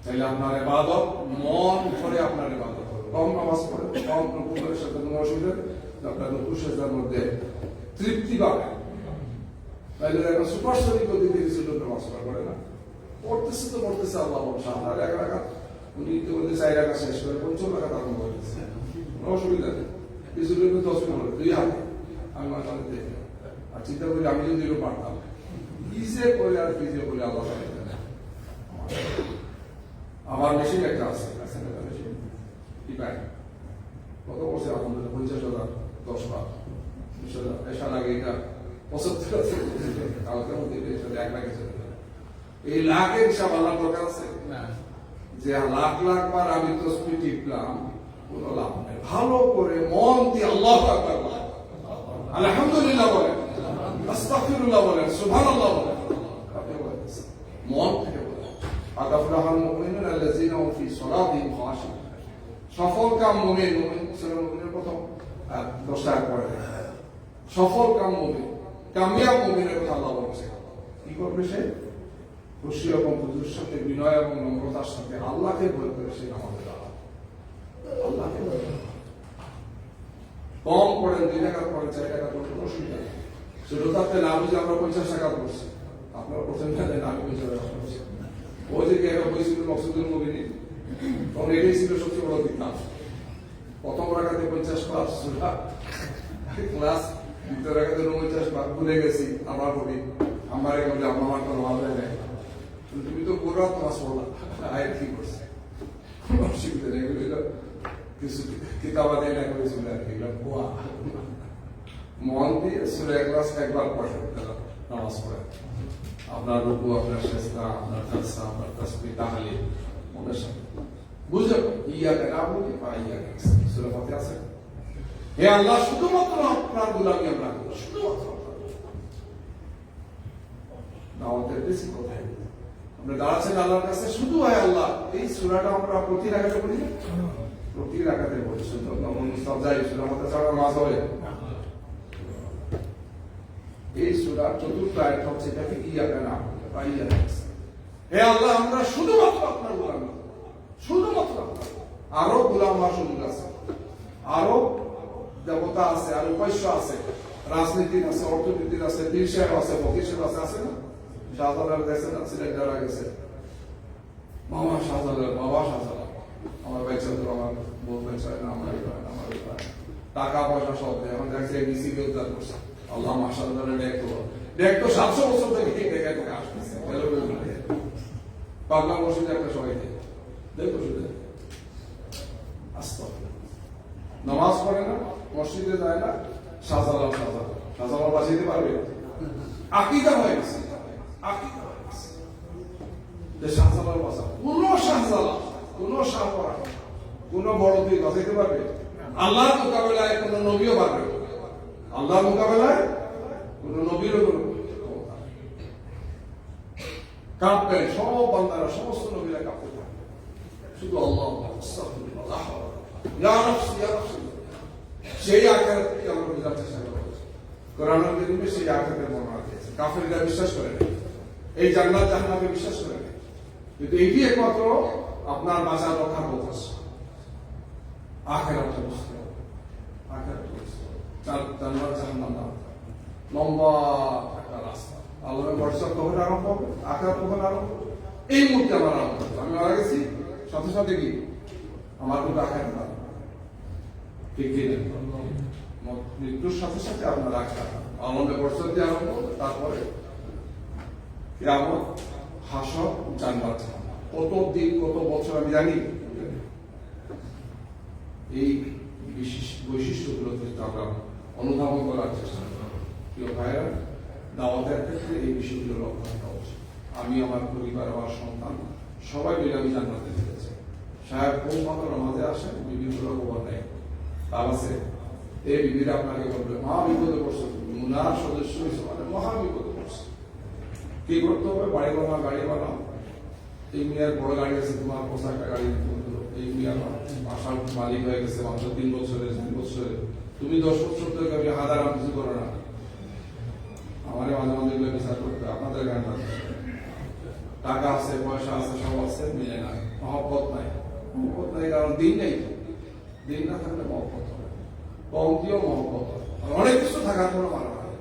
তাইলে আপনার ইবাদত মন ভরে আপনার ইবাদত হবে। কম নামাজ পড়ে, কম রুকু করে, সাথে কোনো অসুবিধা, আপনার রুকু সেজদার মধ্যে তৃপ্তি পাবে। তাইলে এখন সুপারসনিক গতিতে কিছু লোক নামাজ পড়ে না, পড়তেছে তো পড়তেছে, আল্লাহ বলছে আপনার এক রাকাত, উনি ইতিমধ্যে 4 রাকাত শেষ করে 5 রাকাত আরম্ভ করেছে, কোনো অসুবিধা নেই। কিছু লোক 10 মিনিট 2 হাতে, আমি মাঝে মাঝে দেখি আর চিন্তা করি আমি যদি এরকম পারতাম, কিসে করে আর কিসে করে আল্লাহ আমার মেশিন একটা আছে, কি পাই কত বছর আলহামদুলিল্লাহ 50,000 10 বার 20,000 এসা লাগে, এটা 75 কালকের মধ্যে 1 লাখ এই লাখের হিসাব আল্লাহ দরকার আছে না, যে লাখ লাখ বার আমি তসবিহ টিপলাম, কোনো লাভ নেই। ভালো করে মন দিয়ে আল্লাহু আকবার বলেন, আলহামদুলিল্লাহ বলেন, আস্তাগফিরুল্লাহ বলেন, সুবহানাল্লাহ বলেন, আপনি বলেন মন থেকে বলেন। আদাফুলাহাল মুমিনুন আল্লাযীনা হুম ফি সালাতিহিম খাশিউন, সফল কাম মুমিন, মুমিন সূরা মুমিনের প্রথম 10 আয়াত পড়ে, সফল কাম মুমিন, কামিয়াব মুমিনের কথা আল্লাহ বলছে। কি করবে সে? খুশি এবং হুজুর সাথে বিনয় এবং নম্রতার সাথে আল্লাহকে ভয় করে সে নামাজে দাঁড়াবে। আল্লাহকে কম পড়েন, 2 টাকা পড়েন, 4 টাকা পড়েন, কোনো অসুবিধা নেই। শুধু তাতে না বুঝে আমরা 50 টাকা পড়ছি, আপনারা প্রথম জানেন আমি 50 টাকা পড়ছি। ও যে কে বইছিল মকসুদুল মুমিনিন, তখন এটাই ছিল সবচেয়ে বড় কিতাব। প্রথম রাকাতে 50 ক্লাস সুরা ক্লাস, দ্বিতীয় রাকাতে 49 বার ভুলে গেছি, আবার পড়ি, আমার এখানে আমার কোনো ভালো নেই। তুমি তো পুরো ক্লাস পড়লা, আয় কি করছে অসুবিধা নেই, এগুলো কিছু কিতাবা দেয় না করেছিল আর কি, ভুয়া। মন দিয়ে সূরা ইখলাস একবার পড়ে নামাজ পড়ে, আপনার রুকু, আপনার সিজদা, আপনার জালসা, আপনার তাসবিহ, তাহলিল মনের সাথে বুঝে ইয়াকা নাবুদু ওয়া ইয়াকা নাস্তাঈন, সূরা ফাতিহা আছে। হে আল্লাহ, শুধুমাত্র আপনার গোলামি আমরা করব, শুধুমাত্র দাওয়াতের বেশি কথা আমরা দাঁড়াচ্ছেন আল্লাহর কাছে শুধু, হয় আল্লাহ। এই সূরাটা আমরা প্রতি রাকাতে পড়ি, প্রতি রাকাতে পড়ি, শুধু নমন মুস্তাফজাই সূরা মধ্যে ছাড়া নামাজ হবে। এই সূরা চতুর্থ আয়াত হচ্ছে এটাকে ইয়াকা নাবুদু ওয়া ইয়াকা নাস্তাঈন। হে আল্লাহ, আমরা শুধুমাত্র আপনার গোলামি, শুধুমাত্র আপনার। আরো গোলাম হওয়ার সুযোগ আছে, আরো দেবতা আছে, আরো উপাস্য আছে, রাজনীতির আছে, অর্থনীতির আছে, পীর সাহেব আছে, ফকির সাহেব আছে না? শাহজালাল গেছে না, সিলেট যারা গেছে, মামা শাহজালাল, বাবা শাহজালাল, আমার বেচা তো আমার বউ বেচায় না, আমার টাকা পয়সা সব দেয়। এখন দেখছে এবিসি কে উদ্ধার করছে, আল্লাহ মাশাআল্লাহ। দেখ তো 700 বছর থেকে দেখে আসতেছে, পাবনা মসজিদে একটা সবাই দেয়, দেখো শুধু নামাজ পড়ে না, মসজিদে যায় না, শাহজালাল শাহজালাল শাহজালাল বাঁচিয়ে দিতে পারবে? আকীদা হয়ে গেছে, আকীদা হয়ে গেছে। যে শাহজালাল বাঁচা, কোন শাহজালাল, কোন শাহপরা, কোন বড় দিক বাঁচাইতে পারবে? আল্লাহর মোকাবেলায় কোন নবীও পারবে না। আল্লাহর মোকাবেলায় কোন নবীরও কোন ক্ষমতা নেই। কাঁপবেন সব বান্দারা, সমস্ত নবীরা কাঁপতে থাকবে, শুধু আল্লাহ আস্তাগফিরুল্লাহ ইয়া রাব্বি ইয়া রাব্বি। সেই আখিরাতকে আমরা বোঝার চেষ্টা করছি। কোরআনুল কারীমে সেই আখিরাতের বর্ণনা দিয়েছে। কাফেররা বিশ্বাস করে না, এই জান্নাত জাহান্নামে বিশ্বাস করে না, কিন্তু এটি একমাত্র আপনার বাঁচার রক্ষার পথ আছে। আখিরাতটা বুঝতে হবে, আখিরাতটা বুঝতে হবে। জান্নাত জাহান্নাম না, লম্বা একটা রাস্তা। আল্লাহর বর্ষা কখন আরম্ভ হবে, আখিরাত কখন আরম্ভ হবে? এই মুহূর্তে আমার আরম্ভ হবে। আমি মারা গেছি, সাথে সাথে কি আমার কিন্তু আখিরাত না, ঠিক কি না? মৃত্যুর সাথে সাথে আপনার আখিরাত আলমে বর্ষা দিয়ে আরম্ভ হবে, তারপরে কিয়ামত, হাসর, জান্নাত। কত দিন, কত বছর আমি জানি। এই বিশেষ বৈশিষ্ট্যগুলো কিন্তু আমরা অনুধাবন করার চেষ্টা করব। প্রিয় ভাইরা, দাওয়াতের ক্ষেত্রে এই বিষয়গুলো লক্ষ্য রাখা উচিত। আমি, আমার পরিবার, আমার সন্তান সবাই মিলে আমি জান্নাতে যেতে চাই। সাহেব কোন মতো নামাজে আসেন, বিবিগুলো খবর নেই, তার আছে এই বিবিরা আপনাকে বলবে মহা বিপদে পড়ছে, মুনার সদস্য হিসেবে মহা বিপদে পড়ছে। কি করতে হবে? বাড়ি বানাও, গাড়ি বানাও। এই মেয়ের বড় গাড়ি আছে, তোমার পোশাকটা গাড়ি, এই মেয়ের আসার মালিক হয়ে গেছে মাত্র 3 বছরে, 2 বছরে, তুমি 10 বছর থেকে আমি হাজার কিছু করো না। আমার মাঝে মাঝে বিচার করতে আপনাদের গান টাকা আছে, পয়সা আছে, সব আছে, মিলে না, মহব্বত নাই। মহব্বত নাই কারণ দিন নেই। দিন না থাকলে মহব্বত হবে, কম দিয়েও মহব্বত হবে। অনেক কিছু থাকার কোনো মানে হয়।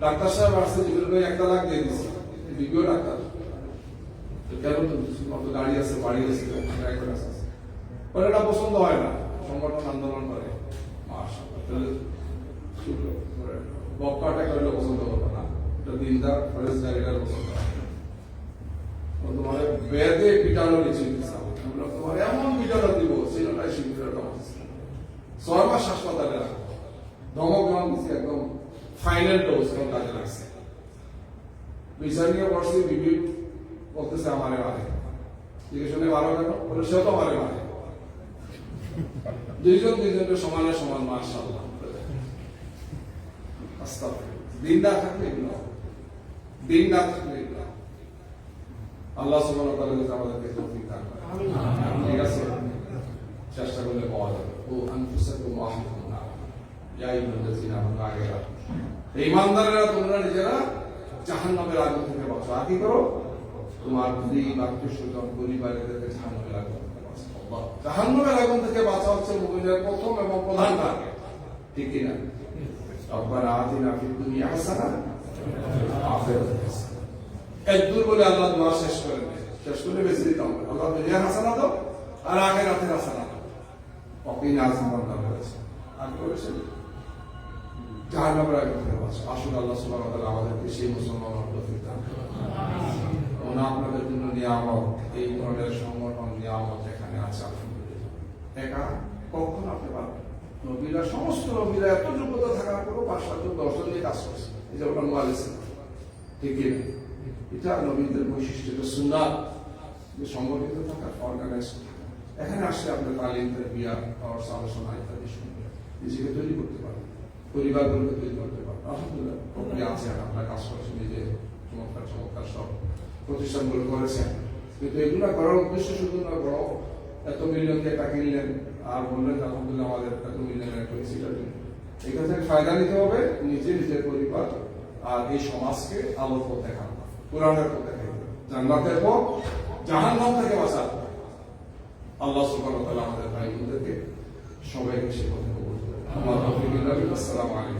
ডাক্তার সাহেব আসছে, জিবির ভাই 1 লাখ দিয়ে দিচ্ছে, বিবিও ডাক্তার, কেন তো গাড়ি আছে, বাড়ি আছে, এটা পছন্দ হয় না। সংগঠন আন্দোলন করে, বক্কাটা করলে পছন্দ করবে না, এটা দিনদার ফরেস্টার, এটা পছন্দ হয়। তোমার বেদে পিটানো নিচে তোমার এমন পিটানো দিব, সিনেমায় সেই পিটানো 6 মাস হাসপাতালে রাখবো, ধমক দিচ্ছে, একদম ফাইনাল ডোজ কাজে লাগছে। বিচার নিয়ে বসছি, বিবি বলতেছে আমারে মারে, জিজ্ঞেস করে মারো কেন? বলে সে তো মারে মারে। দুইজনকে সমানে সমান, মাশাআল্লাহ। দিন না থাকলে এগুলো, দিন না থাকলে এগুলো। আল্লাহ সুবহানাহু ওয়া তাআলা আমাদেরকে তৌফিক দান করেন। ঠিক আছে, চেষ্টা করলে পাওয়া যাবে। ও আনফুসাকুম ওয়া আহলিকুম নার, ইয়া আইয়ুহাল্লাযীনা আমানু আগেরা, ঈমানদারেরা তোমরা নিজেরা জাহান্নামের আগুন থেকে বাঁচো। আর কি করো? তোমার আত্মীয় স্বজন, পরিবারেরকে জাহান্নামের আগুন থেকে বাঁচাও। জাহান্নামের আগুন থেকে বাঁচা হচ্ছে মুমিনের প্রথম এবং প্রধান টার্গেট, ঠিক কি না? রব্বানা আতিনা ফিদ দুনিয়া হাসানা ওয়া আখিরাতি হাসানা। একদূর বলে আল্লাহ দোয়া শেষ করে দেয়, শেষ করে বেশি দিতে হবে। আল্লাহ দুনিয়ার হাসানা দাও আর আখিরাতের হাসানা দাও। ওয়াকিনা আযাবান করেছে, আর করেছে জাহান্নামের আগুন থেকে বাঁচো। আসুন আল্লাহ সুবহানাহু ওয়া তাআলা আমাদেরকে সেই মুসলমান তৌফিক দান করেন। ওনা আপনাদের জন্য নিয়ামত, এই ধরনের সংগঠন নিয়ামত এখানে আছে আলহামদুলিল্লাহ। একা কখন আপনি পারবেন? নবীরা, সমস্ত নবীরা এত যোগ্যতা থাকার পরও 5-7 জন 10 জন নিয়ে কাজ করছে। এই যে ওটা নোয়ালেছে, ঠিক কি না? এটা নবীদের বৈশিষ্ট্য, এটা সুন্নাত, যে সংগঠিত থাকা, অর্গানাইজ থাকা। এখানে আসলে আপনার তালিম, বিয়ার, আলোচনা ইত্যাদি শুনবে, নিজেকে তৈরি করতে পারবেন, পরিবারগুলোকে তৈরি করতে পারবেন। আলহামদুলিল্লাহ প্রক্রিয়া আছে, আপনার কাজ করেছেন, নিজে চমৎকার চমৎকার সব প্রতিষ্ঠানগুলো করেছেন। কিন্তু এগুলো করার উদ্দেশ্য শুধু না, বড় এত মিলিয়ন দিয়ে টাকা কিনলেন আর বললেন আলহামদুলিল্লাহ আমাদের এত মিলিয়নের করেছি। এখান থেকে ফায়দা নিতে হবে, নিজে, নিজের পরিবার আর এই সমাজকে আলোর পথ দেখানো, কোরআনের পথ দেখানো, জান্নাতের পথ, জাহান্নাম থেকে বাঁচানো। আল্লাহ সুবহানাহু ওয়া তাআলা আমাদের ভাই বোনদেরকে সবাইকে সে পথে কবুল করুন। আসসালামু আলাইকুম।